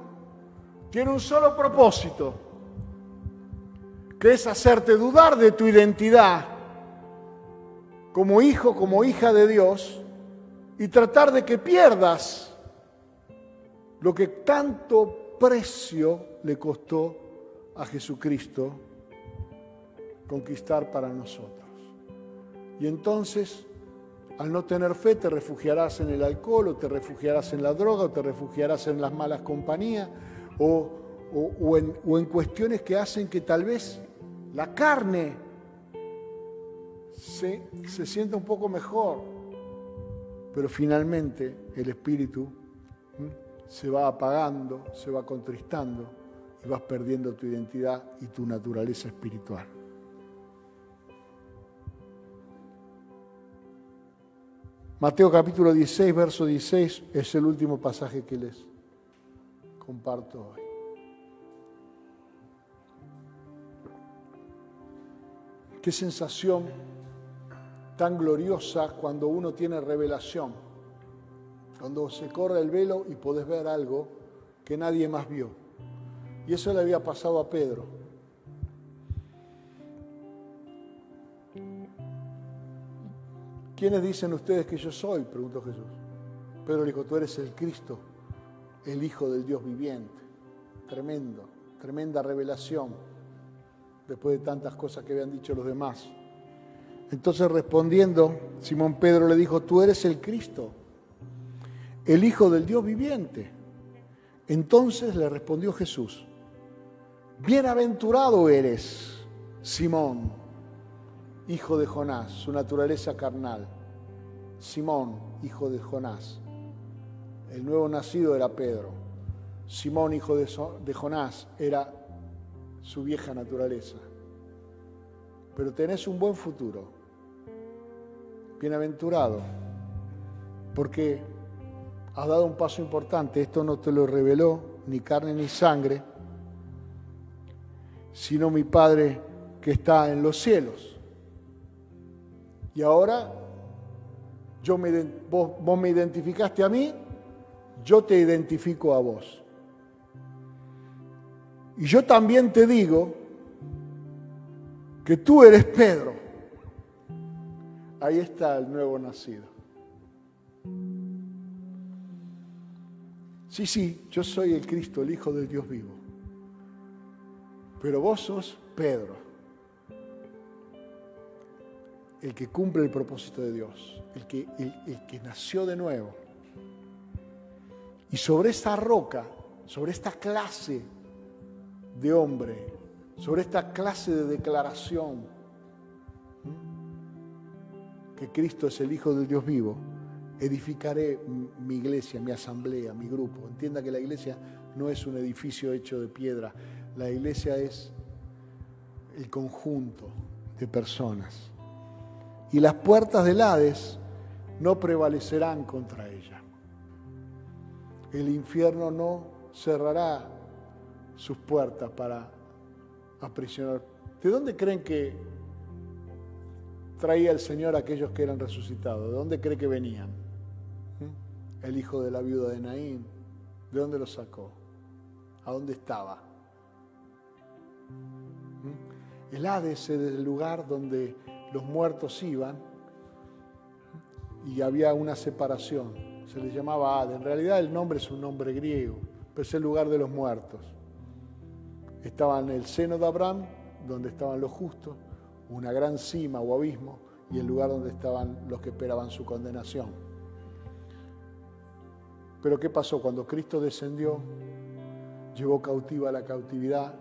tiene un solo propósito, que es hacerte dudar de tu identidad como hijo, como hija de Dios, y tratar de que pierdas lo que tanto precio le costó a Jesucristo conquistar para nosotros. Y entonces, al no tener fe, te refugiarás en el alcohol, o te refugiarás en la droga, o te refugiarás en las malas compañías, o en cuestiones que hacen que tal vez la carne se sienta un poco mejor, pero finalmente el espíritu se va apagando, se va contristando y vas perdiendo tu identidad y tu naturaleza espiritual. Mateo capítulo 16, verso 16 es el último pasaje que les comparto hoy. Qué sensación tan gloriosa cuando uno tiene revelación, cuando se corre el velo y podés ver algo que nadie más vio. Y eso le había pasado a Pedro. ¿Quiénes dicen ustedes que yo soy?, preguntó Jesús. Pedro le dijo, tú eres el Cristo, el Hijo del Dios viviente. Tremendo, tremenda revelación, después de tantas cosas que habían dicho los demás. Entonces respondiendo, Simón Pedro le dijo, tú eres el Cristo, el Hijo del Dios viviente. Entonces le respondió Jesús, bienaventurado eres, Simón, hijo de Jonás, su naturaleza carnal. Simón, hijo de Jonás. El nuevo nacido era Pedro. Simón, hijo de Jonás, era su vieja naturaleza. Pero tenés un buen futuro. Bienaventurado. Porque has dado un paso importante. Esto no te lo reveló ni carne ni sangre, sino mi Padre que está en los cielos. Y ahora vos me identificaste a mí, yo te identifico a vos. Y yo también te digo que tú eres Pedro. Ahí está el nuevo nacido. Sí, yo soy el Cristo, el Hijo del Dios vivo. Pero vos sos Pedro, el que cumple el propósito de Dios, el que nació de nuevo. Y sobre esta roca, sobre esta clase de hombre, sobre esta clase de declaración, que Cristo es el Hijo del Dios vivo, edificaré mi iglesia, mi asamblea, mi grupo. Entienda que la iglesia no es un edificio hecho de piedra. La iglesia es el conjunto de personas. Y las puertas del Hades no prevalecerán contra ella. El infierno no cerrará sus puertas para aprisionar. ¿De dónde creen que traía el Señor a aquellos que eran resucitados? ¿De dónde cree que venían? El hijo de la viuda de Naín, ¿de dónde lo sacó? ¿A dónde estaba? El Hades es el lugar donde los muertos iban y había una separación. Se le llamaba Hades. En realidad el nombre es un nombre griego, pero es el lugar de los muertos. Estaba en el seno de Abraham, donde estaban los justos, una gran cima o abismo, y el lugar donde estaban los que esperaban su condenación. Pero ¿qué pasó? Cuando Cristo descendió, llevó cautiva la cautividad,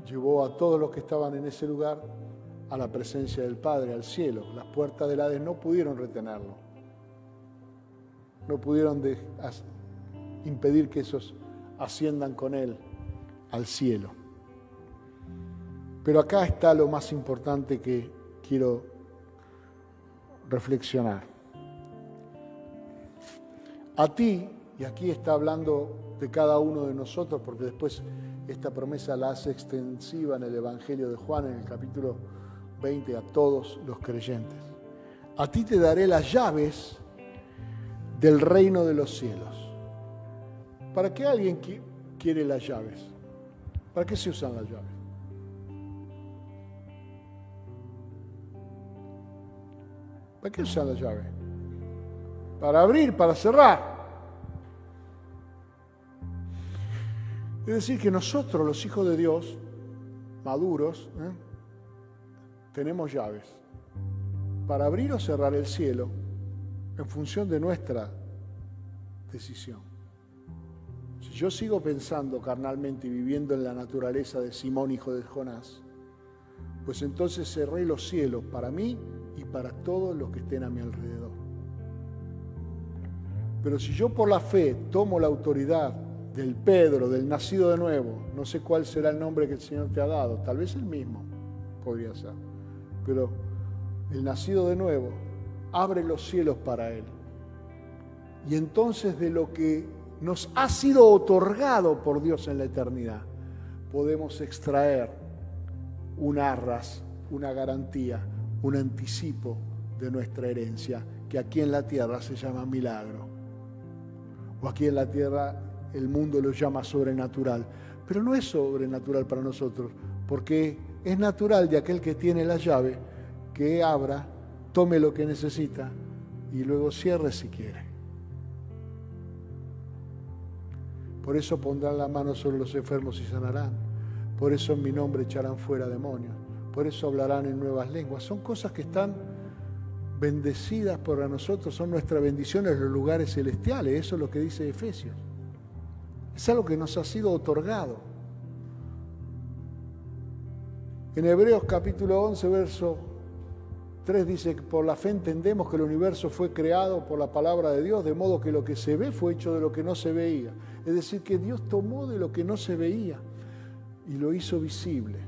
llevó a todos los que estaban en ese lugar a la presencia del Padre, al cielo. Las puertas del Hades no pudieron retenerlo, no pudieron impedir que esos asciendan con Él al cielo. Pero acá está lo más importante que quiero reflexionar. A ti, y aquí está hablando de cada uno de nosotros, porque después esta promesa la hace extensiva en el Evangelio de Juan, en el capítulo 20, a todos los creyentes. A ti te daré las llaves del reino de los cielos. ¿Para qué alguien quiere las llaves? ¿Para qué se usan las llaves? ¿Para qué usan las llaves? Para abrir, para cerrar. Es decir, que nosotros, los hijos de Dios, maduros, tenemos llaves para abrir o cerrar el cielo en función de nuestra decisión. Si yo sigo pensando carnalmente y viviendo en la naturaleza de Simón, hijo de Jonás, pues entonces cerré los cielos para mí y para todos los que estén a mi alrededor. Pero si yo por la fe tomo la autoridad del Pedro, del nacido de nuevo, no sé cuál será el nombre que el Señor te ha dado, tal vez el mismo podría ser, pero el nacido de nuevo abre los cielos para Él. Y entonces de lo que nos ha sido otorgado por Dios en la eternidad, podemos extraer un arras, una garantía, un anticipo de nuestra herencia, que aquí en la tierra se llama milagro. O aquí en la tierra el mundo lo llama sobrenatural. Pero no es sobrenatural para nosotros, porque es natural de aquel que tiene la llave, que abra, tome lo que necesita y luego cierre si quiere. Por eso pondrán la mano sobre los enfermos y sanarán. Por eso en mi nombre echarán fuera demonios. Por eso hablarán en nuevas lenguas. Son cosas que están bendecidas por nosotros, son nuestra bendición en los lugares celestiales. Eso es lo que dice Efesios. Es algo que nos ha sido otorgado. En Hebreos capítulo 11, verso 3 dice que por la fe entendemos que el universo fue creado por la palabra de Dios, de modo que lo que se ve fue hecho de lo que no se veía. Es decir, que Dios tomó de lo que no se veía y lo hizo visible.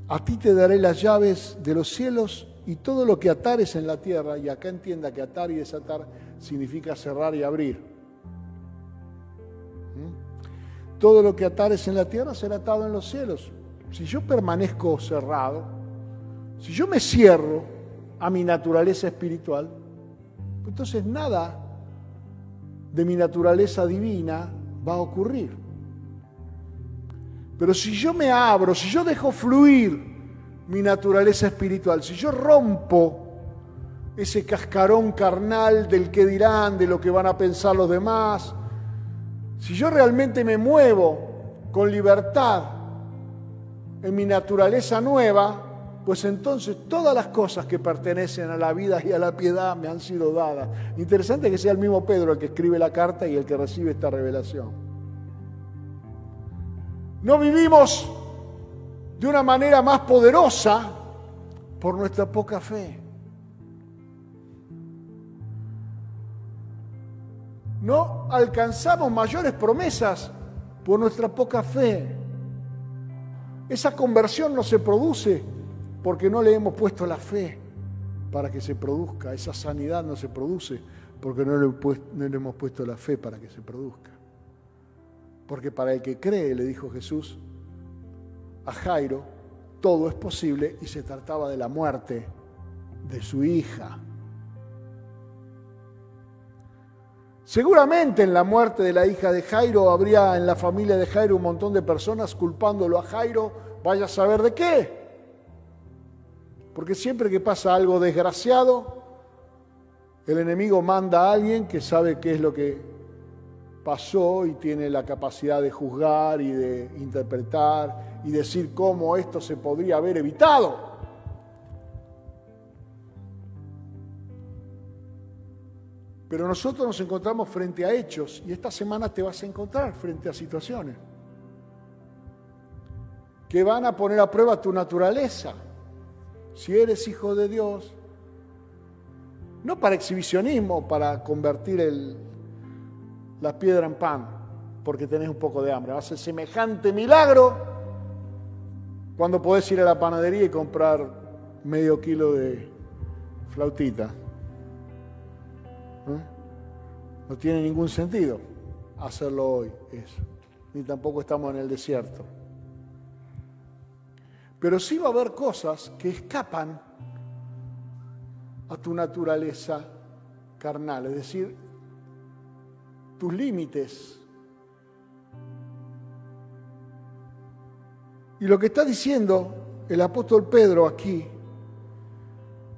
A ti te daré las llaves de los cielos y todo lo que atares en la tierra, y acá entienda que atar y desatar significa cerrar y abrir. Todo lo que atares en la tierra será atado en los cielos. Si yo permanezco cerrado, si yo me cierro a mi naturaleza espiritual, entonces nada de mi naturaleza divina va a ocurrir. Pero si yo me abro, si yo dejo fluir mi naturaleza espiritual, si yo rompo ese cascarón carnal del que dirán, de lo que van a pensar los demás, si yo realmente me muevo con libertad en mi naturaleza nueva, pues entonces todas las cosas que pertenecen a la vida y a la piedad me han sido dadas. Interesante que sea el mismo Pedro el que escribe la carta y el que recibe esta revelación. No vivimos de una manera más poderosa por nuestra poca fe. No alcanzamos mayores promesas por nuestra poca fe. Esa conversión no se produce porque no le hemos puesto la fe para que se produzca. Esa sanidad no se produce porque no le hemos puesto la fe para que se produzca. Porque para el que cree, le dijo Jesús a Jairo, todo es posible, y se trataba de la muerte de su hija. Seguramente en la muerte de la hija de Jairo habría en la familia de Jairo un montón de personas culpándolo a Jairo, vaya a saber de qué. Porque siempre que pasa algo desgraciado, el enemigo manda a alguien que sabe qué es lo que pasó y tiene la capacidad de juzgar y de interpretar y decir cómo esto se podría haber evitado. Pero nosotros nos encontramos frente a hechos y esta semana te vas a encontrar frente a situaciones que van a poner a prueba tu naturaleza. Si eres hijo de Dios, no para exhibicionismo, para convertir la piedra en pan, porque tenés un poco de hambre. Va a ser semejante milagro cuando podés ir a la panadería y comprar medio kilo de flautita. No tiene ningún sentido hacerlo hoy, eso. Ni tampoco estamos en el desierto. Pero sí va a haber cosas que escapan a tu naturaleza carnal, es decir, tus límites. Y lo que está diciendo el apóstol Pedro aquí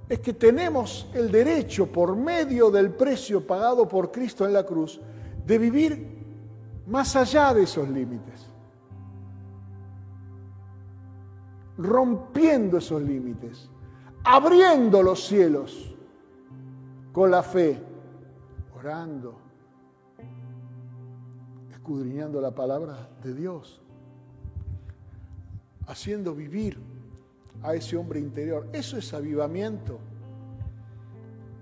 es que tenemos el derecho, por medio del precio pagado por Cristo en la cruz, de vivir más allá de esos límites, rompiendo esos límites, abriendo los cielos con la fe, orando, escudriñando la palabra de Dios, haciendo vivir a ese hombre interior. Eso es avivamiento.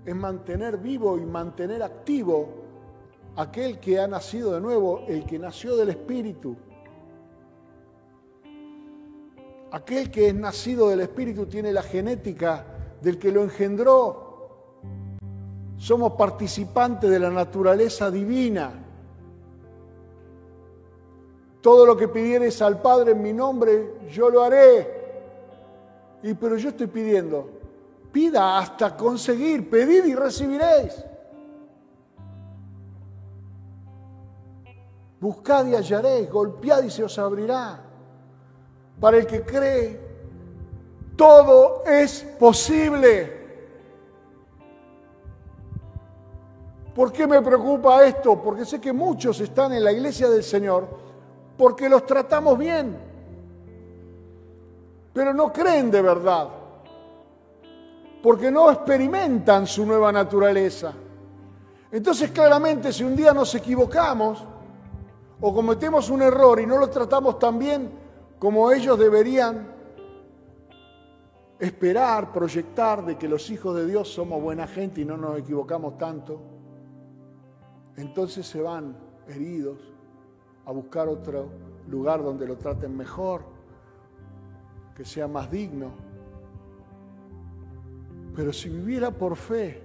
Es mantener vivo y mantener activo aquel que ha nacido de nuevo, el que nació del Espíritu. Aquel que es nacido del Espíritu tiene la genética del que lo engendró. Somos participantes de la naturaleza divina. Todo lo que pidieres al Padre en mi nombre, yo lo haré. Pero yo estoy pidiendo, pida hasta conseguir, pedid y recibiréis. Buscad y hallaréis, golpead y se os abrirá. Para el que cree, todo es posible. ¿Por qué me preocupa esto? Porque sé que muchos están en la iglesia del Señor porque los tratamos bien, pero no creen de verdad, porque no experimentan su nueva naturaleza. Entonces, claramente, si un día nos equivocamos o cometemos un error y no lo tratamos tan bien como ellos deberían esperar, proyectar de que los hijos de Dios somos buena gente y no nos equivocamos tanto, entonces se van heridos a buscar otro lugar donde lo traten mejor, que sea más digno. Pero si viviera por fe,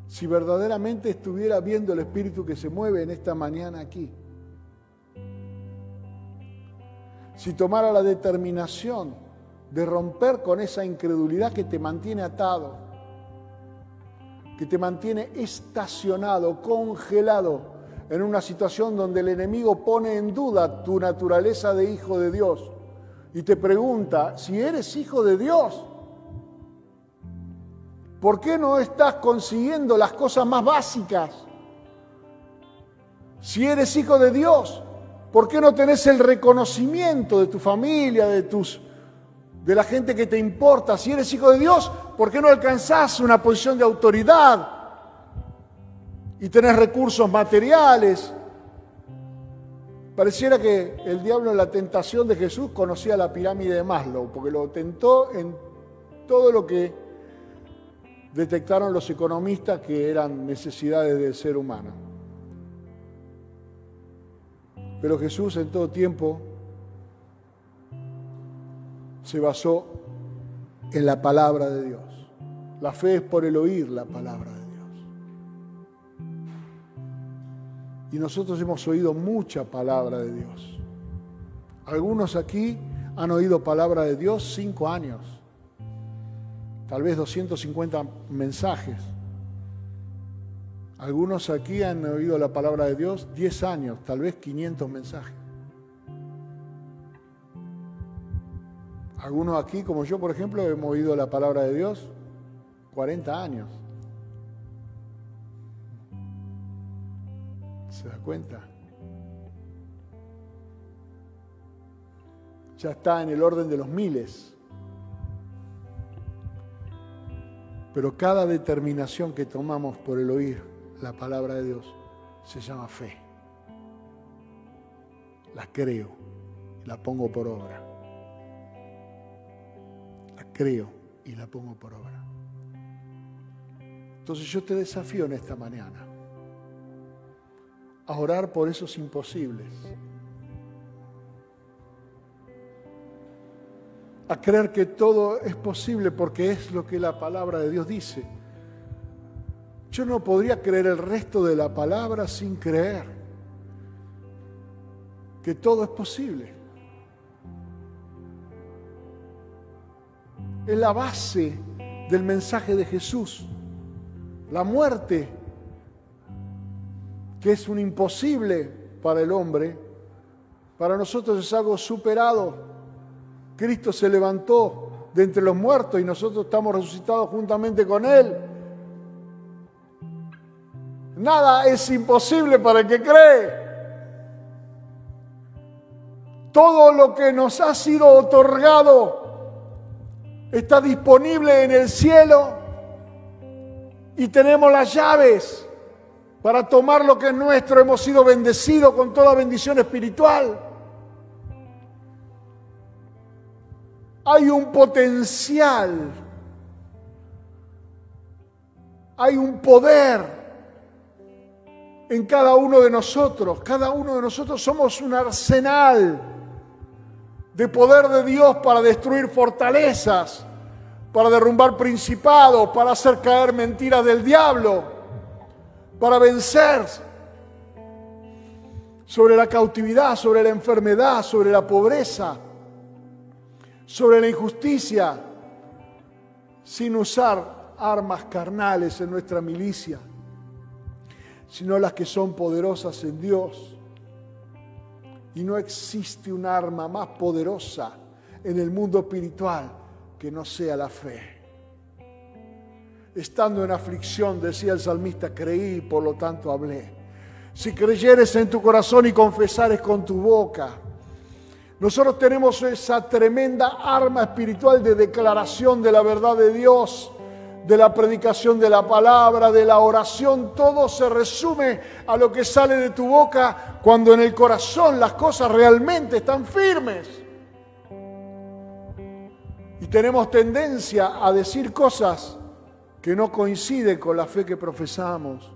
si verdaderamente estuviera viendo el Espíritu que se mueve en esta mañana aquí, si tomara la determinación de romper con esa incredulidad que te mantiene atado, que te mantiene estacionado, congelado en una situación donde el enemigo pone en duda tu naturaleza de hijo de Dios y te pregunta, si eres hijo de Dios, ¿por qué no estás consiguiendo las cosas más básicas? Si eres hijo de Dios, ¿por qué no tenés el reconocimiento de tu familia, de la gente que te importa? Si eres hijo de Dios, ¿por qué no alcanzás una posición de autoridad y tenés recursos materiales? Pareciera que el diablo en la tentación de Jesús conocía la pirámide de Maslow, porque lo tentó en todo lo que detectaron los economistas que eran necesidades del ser humano. Pero Jesús en todo tiempo se basó en la palabra de Dios. La fe es por el oír la palabra de Dios. Y nosotros hemos oído mucha palabra de Dios. Algunos aquí han oído palabra de Dios 5 años, tal vez 250 mensajes. Algunos aquí han oído la palabra de Dios 10 años, tal vez 500 mensajes. Algunos aquí, como yo, por ejemplo, hemos oído la palabra de Dios 40 años. ¿Se da cuenta? Ya está en el orden de los miles. Pero cada determinación que tomamos por el oír la palabra de Dios se llama fe. La creo y la pongo por obra. La creo y la pongo por obra. Entonces yo te desafío en esta mañana a orar por esos imposibles, a creer que todo es posible porque es lo que la palabra de Dios dice. Yo no podría creer el resto de la palabra sin creer que todo es posible. Es la base del mensaje de Jesús. La muerte, que es un imposible para el hombre, para nosotros es algo superado. Cristo se levantó de entre los muertos y nosotros estamos resucitados juntamente con Él. Nada es imposible para el que cree. Todo lo que nos ha sido otorgado está disponible en el cielo y tenemos las llaves para tomar lo que es nuestro. Hemos sido bendecidos con toda bendición espiritual. Hay un potencial, hay un poder en cada uno de nosotros. Cada uno de nosotros somos un arsenal de poder de Dios para destruir fortalezas, para derrumbar principados, para hacer caer mentiras del diablo, para vencer sobre la cautividad, sobre la enfermedad, sobre la pobreza, sobre la injusticia, sin usar armas carnales en nuestra milicia, sino las que son poderosas en Dios. Y no existe un arma más poderosa en el mundo espiritual que no sea la fe. Estando en aflicción, decía el salmista, creí, por lo tanto hablé. Si creyeres en tu corazón y confesares con tu boca. Nosotros tenemos esa tremenda arma espiritual de declaración de la verdad de Dios, de la predicación de la palabra, de la oración. Todo se resume a lo que sale de tu boca cuando en el corazón las cosas realmente están firmes. Y tenemos tendencia a decir cosas que no coinciden con la fe que profesamos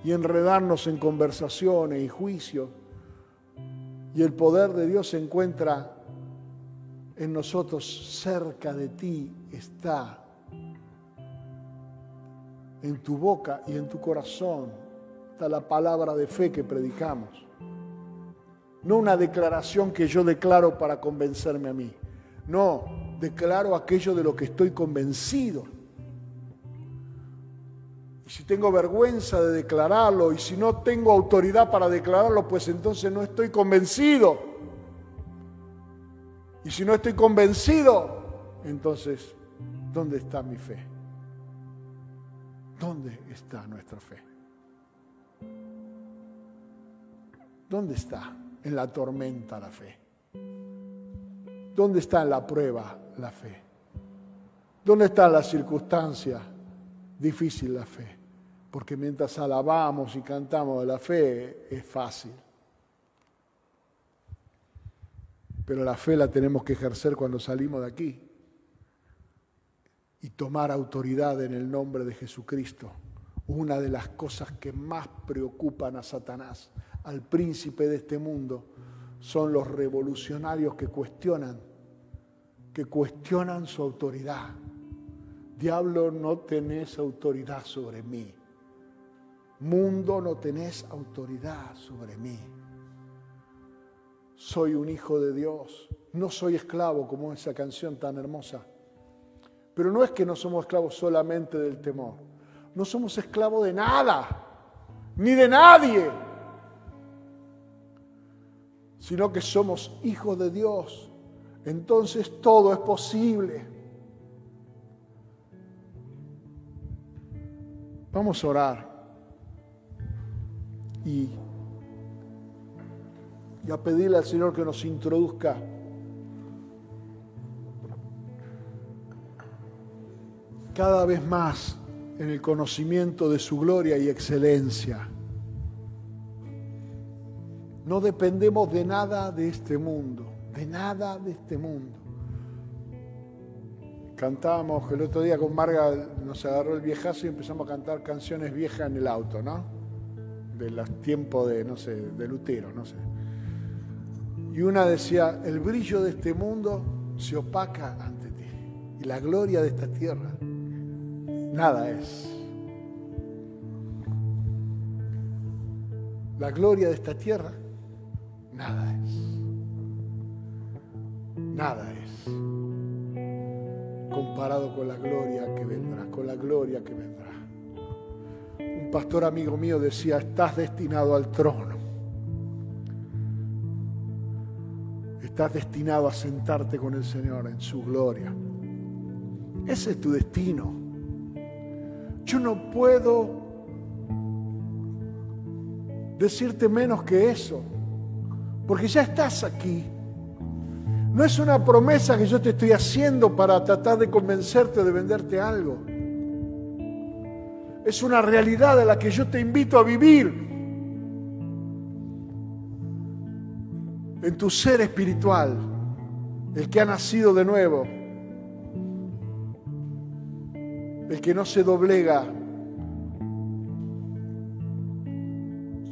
y enredarnos en conversaciones y juicios. Y el poder de Dios se encuentra en nosotros. Cerca de ti está en tu boca y en tu corazón está la palabra de fe que predicamos. No una declaración que yo declaro para convencerme a mí. No, declaro aquello de lo que estoy convencido. Y si tengo vergüenza de declararlo, y si no tengo autoridad para declararlo, pues entonces no estoy convencido. Y si no estoy convencido, entonces, ¿dónde está mi fe? ¿Dónde está nuestra fe? ¿Dónde está en la tormenta la fe? ¿Dónde está en la prueba la fe? ¿Dónde está en la circunstancia difícil la fe? Porque mientras alabamos y cantamos de la fe es fácil. Pero la fe la tenemos que ejercer cuando salimos de aquí y tomar autoridad en el nombre de Jesucristo. Una de las cosas que más preocupan a Satanás, al príncipe de este mundo, son los revolucionarios que cuestionan su autoridad. Diablo, no tenés autoridad sobre mí. Mundo, no tenés autoridad sobre mí. Soy un hijo de Dios. No soy esclavo, como esa canción tan hermosa. Pero no es que no somos esclavos solamente del temor. No somos esclavos de nada, ni de nadie, sino que somos hijos de Dios. Entonces todo es posible. Vamos a orar y a pedirle al Señor que nos introduzca cada vez más en el conocimiento de su gloria y excelencia. No dependemos de nada de este mundo, de nada de este mundo. Cantábamos el otro día con Marga, nos agarró el viejazo y empezamos a cantar canciones viejas en el auto, ¿no? De los tiempos de, no sé, de Lutero, no sé. Y una decía, el brillo de este mundo se opaca ante ti. Y la gloria de esta tierra, nada es. La gloria de esta tierra, nada es. Nada es. Comparado con la gloria que vendrá, con la gloria que vendrá. Un pastor amigo mío decía, estás destinado al trono. Estás destinado a sentarte con el Señor en su gloria. Ese es tu destino. Yo no puedo decirte menos que eso, porque ya estás aquí. No es una promesa que yo te estoy haciendo para tratar de convencerte o de venderte algo. Es una realidad a la que yo te invito a vivir en tu ser espiritual, el que ha nacido de nuevo, el que no se doblega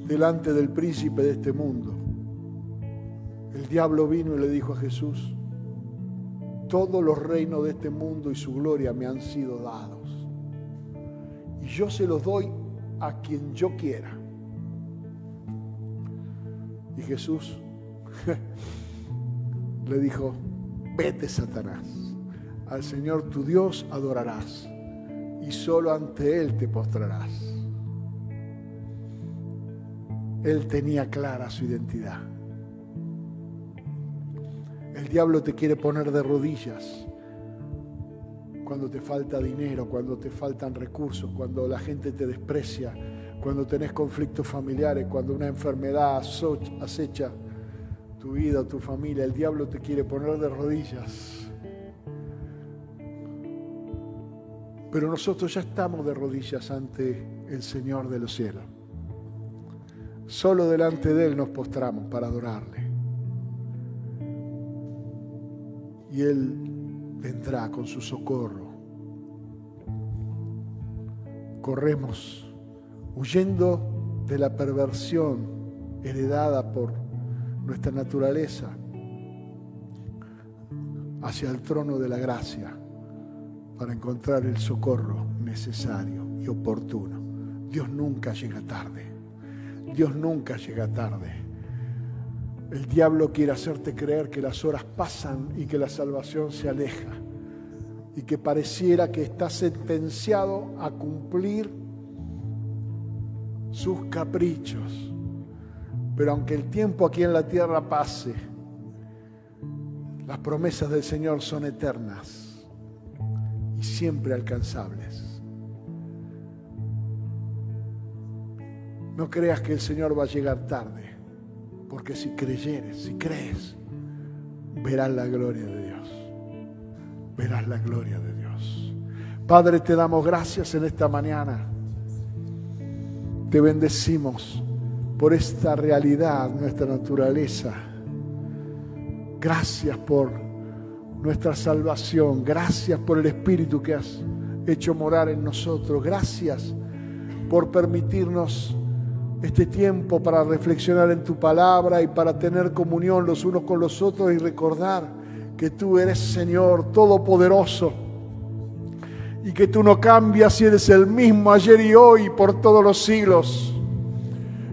delante del príncipe de este mundo. El diablo vino y le dijo a Jesús, todos los reinos de este mundo y su gloria me han sido dados, y yo se los doy a quien yo quiera. Y Jesús le dijo, vete, Satanás, al Señor tu Dios adorarás, y solo ante Él te postrarás. Él tenía clara su identidad. El diablo te quiere poner de rodillas cuando te falta dinero, cuando te faltan recursos, cuando la gente te desprecia, cuando tenés conflictos familiares, cuando una enfermedad acecha tu vida o tu familia. El diablo te quiere poner de rodillas. Pero nosotros ya estamos de rodillas ante el Señor de los cielos. Solo delante de Él nos postramos para adorarle. Y Él vendrá con su socorro. Corremos huyendo de la perversión heredada por nuestra naturaleza hacia el trono de la gracia para encontrar el socorro necesario y oportuno. Dios nunca llega tarde. Dios nunca llega tarde. El diablo quiere hacerte creer que las horas pasan y que la salvación se aleja y que pareciera que estás sentenciado a cumplir sus caprichos. Pero aunque el tiempo aquí en la tierra pase, las promesas del Señor son eternas y siempre alcanzables. No creas que el Señor va a llegar tarde, porque si creyeres, si crees, verás la gloria de Dios. Verás la gloria de Dios. Padre, te damos gracias en esta mañana. Te bendecimos por esta realidad, nuestra naturaleza. Gracias por nuestra salvación. Gracias por el Espíritu que has hecho morar en nosotros. Gracias por permitirnos este tiempo para reflexionar en tu palabra y para tener comunión los unos con los otros y recordar que tú eres Señor Todopoderoso y que tú no cambias y eres el mismo ayer y hoy por todos los siglos.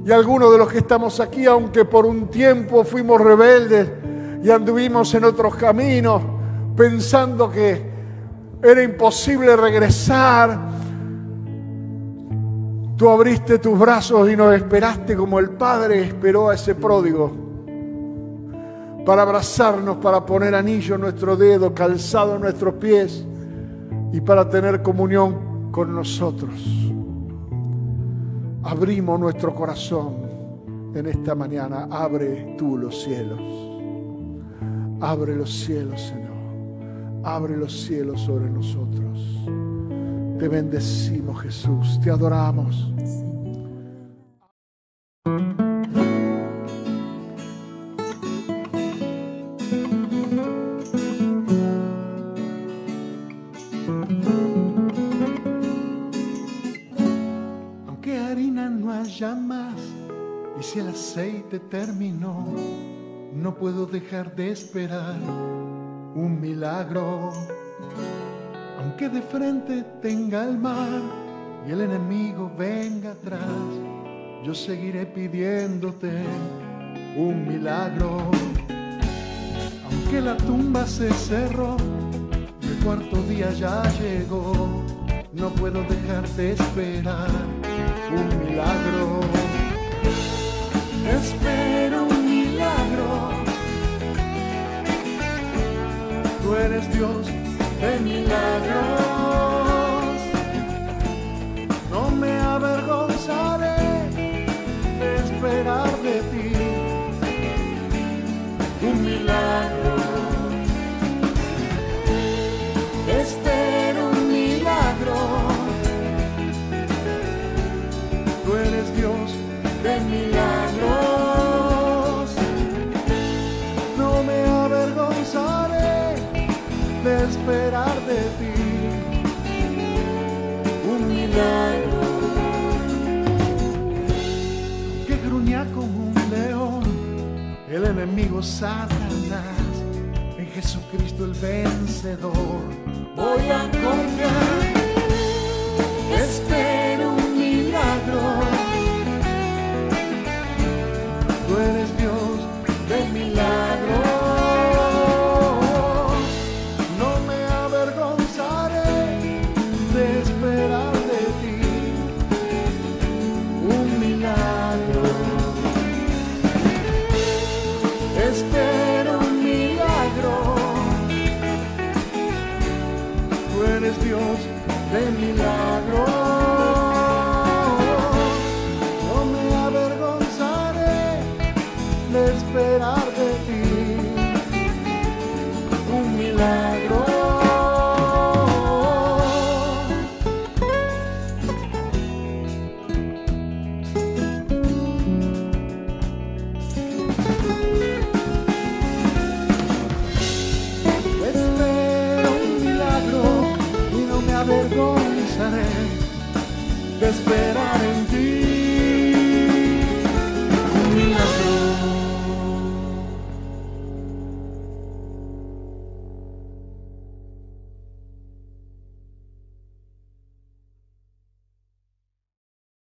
Y algunos de los que estamos aquí, aunque por un tiempo fuimos rebeldes y anduvimos en otros caminos pensando que era imposible regresar, tú abriste tus brazos y nos esperaste como el Padre esperó a ese pródigo para abrazarnos, para poner anillo en nuestro dedo, calzado en nuestros pies y para tener comunión con nosotros. Abrimos nuestro corazón en esta mañana. Abre tú los cielos. Abre los cielos, Señor. Abre los cielos sobre nosotros. Te bendecimos, Jesús. Te adoramos. Aunque harina no haya más y si el aceite terminó, no puedo dejar de esperar un milagro. Aunque de frente tenga el mar y el enemigo venga atrás, yo seguiré pidiéndote un milagro. Aunque la tumba se cerró y el cuarto día ya llegó, no puedo dejar de esperar un milagro. Espero un milagro. Tú eres Dios de milagros, no me avergonzaré de esperar de ti un milagro. Espero un milagro. Tú eres Dios de milagros, no me avergonzaré de esperar de ti un milagro. Que gruña como un león el enemigo Satanás, en Jesucristo el vencedor voy a confiar. Espero un milagro. Tú eres Dios de milagros, espero un milagro. Tú eres Dios de milagros, no me avergonzaré de esperar de ti un milagro. Avergonzaré de esperar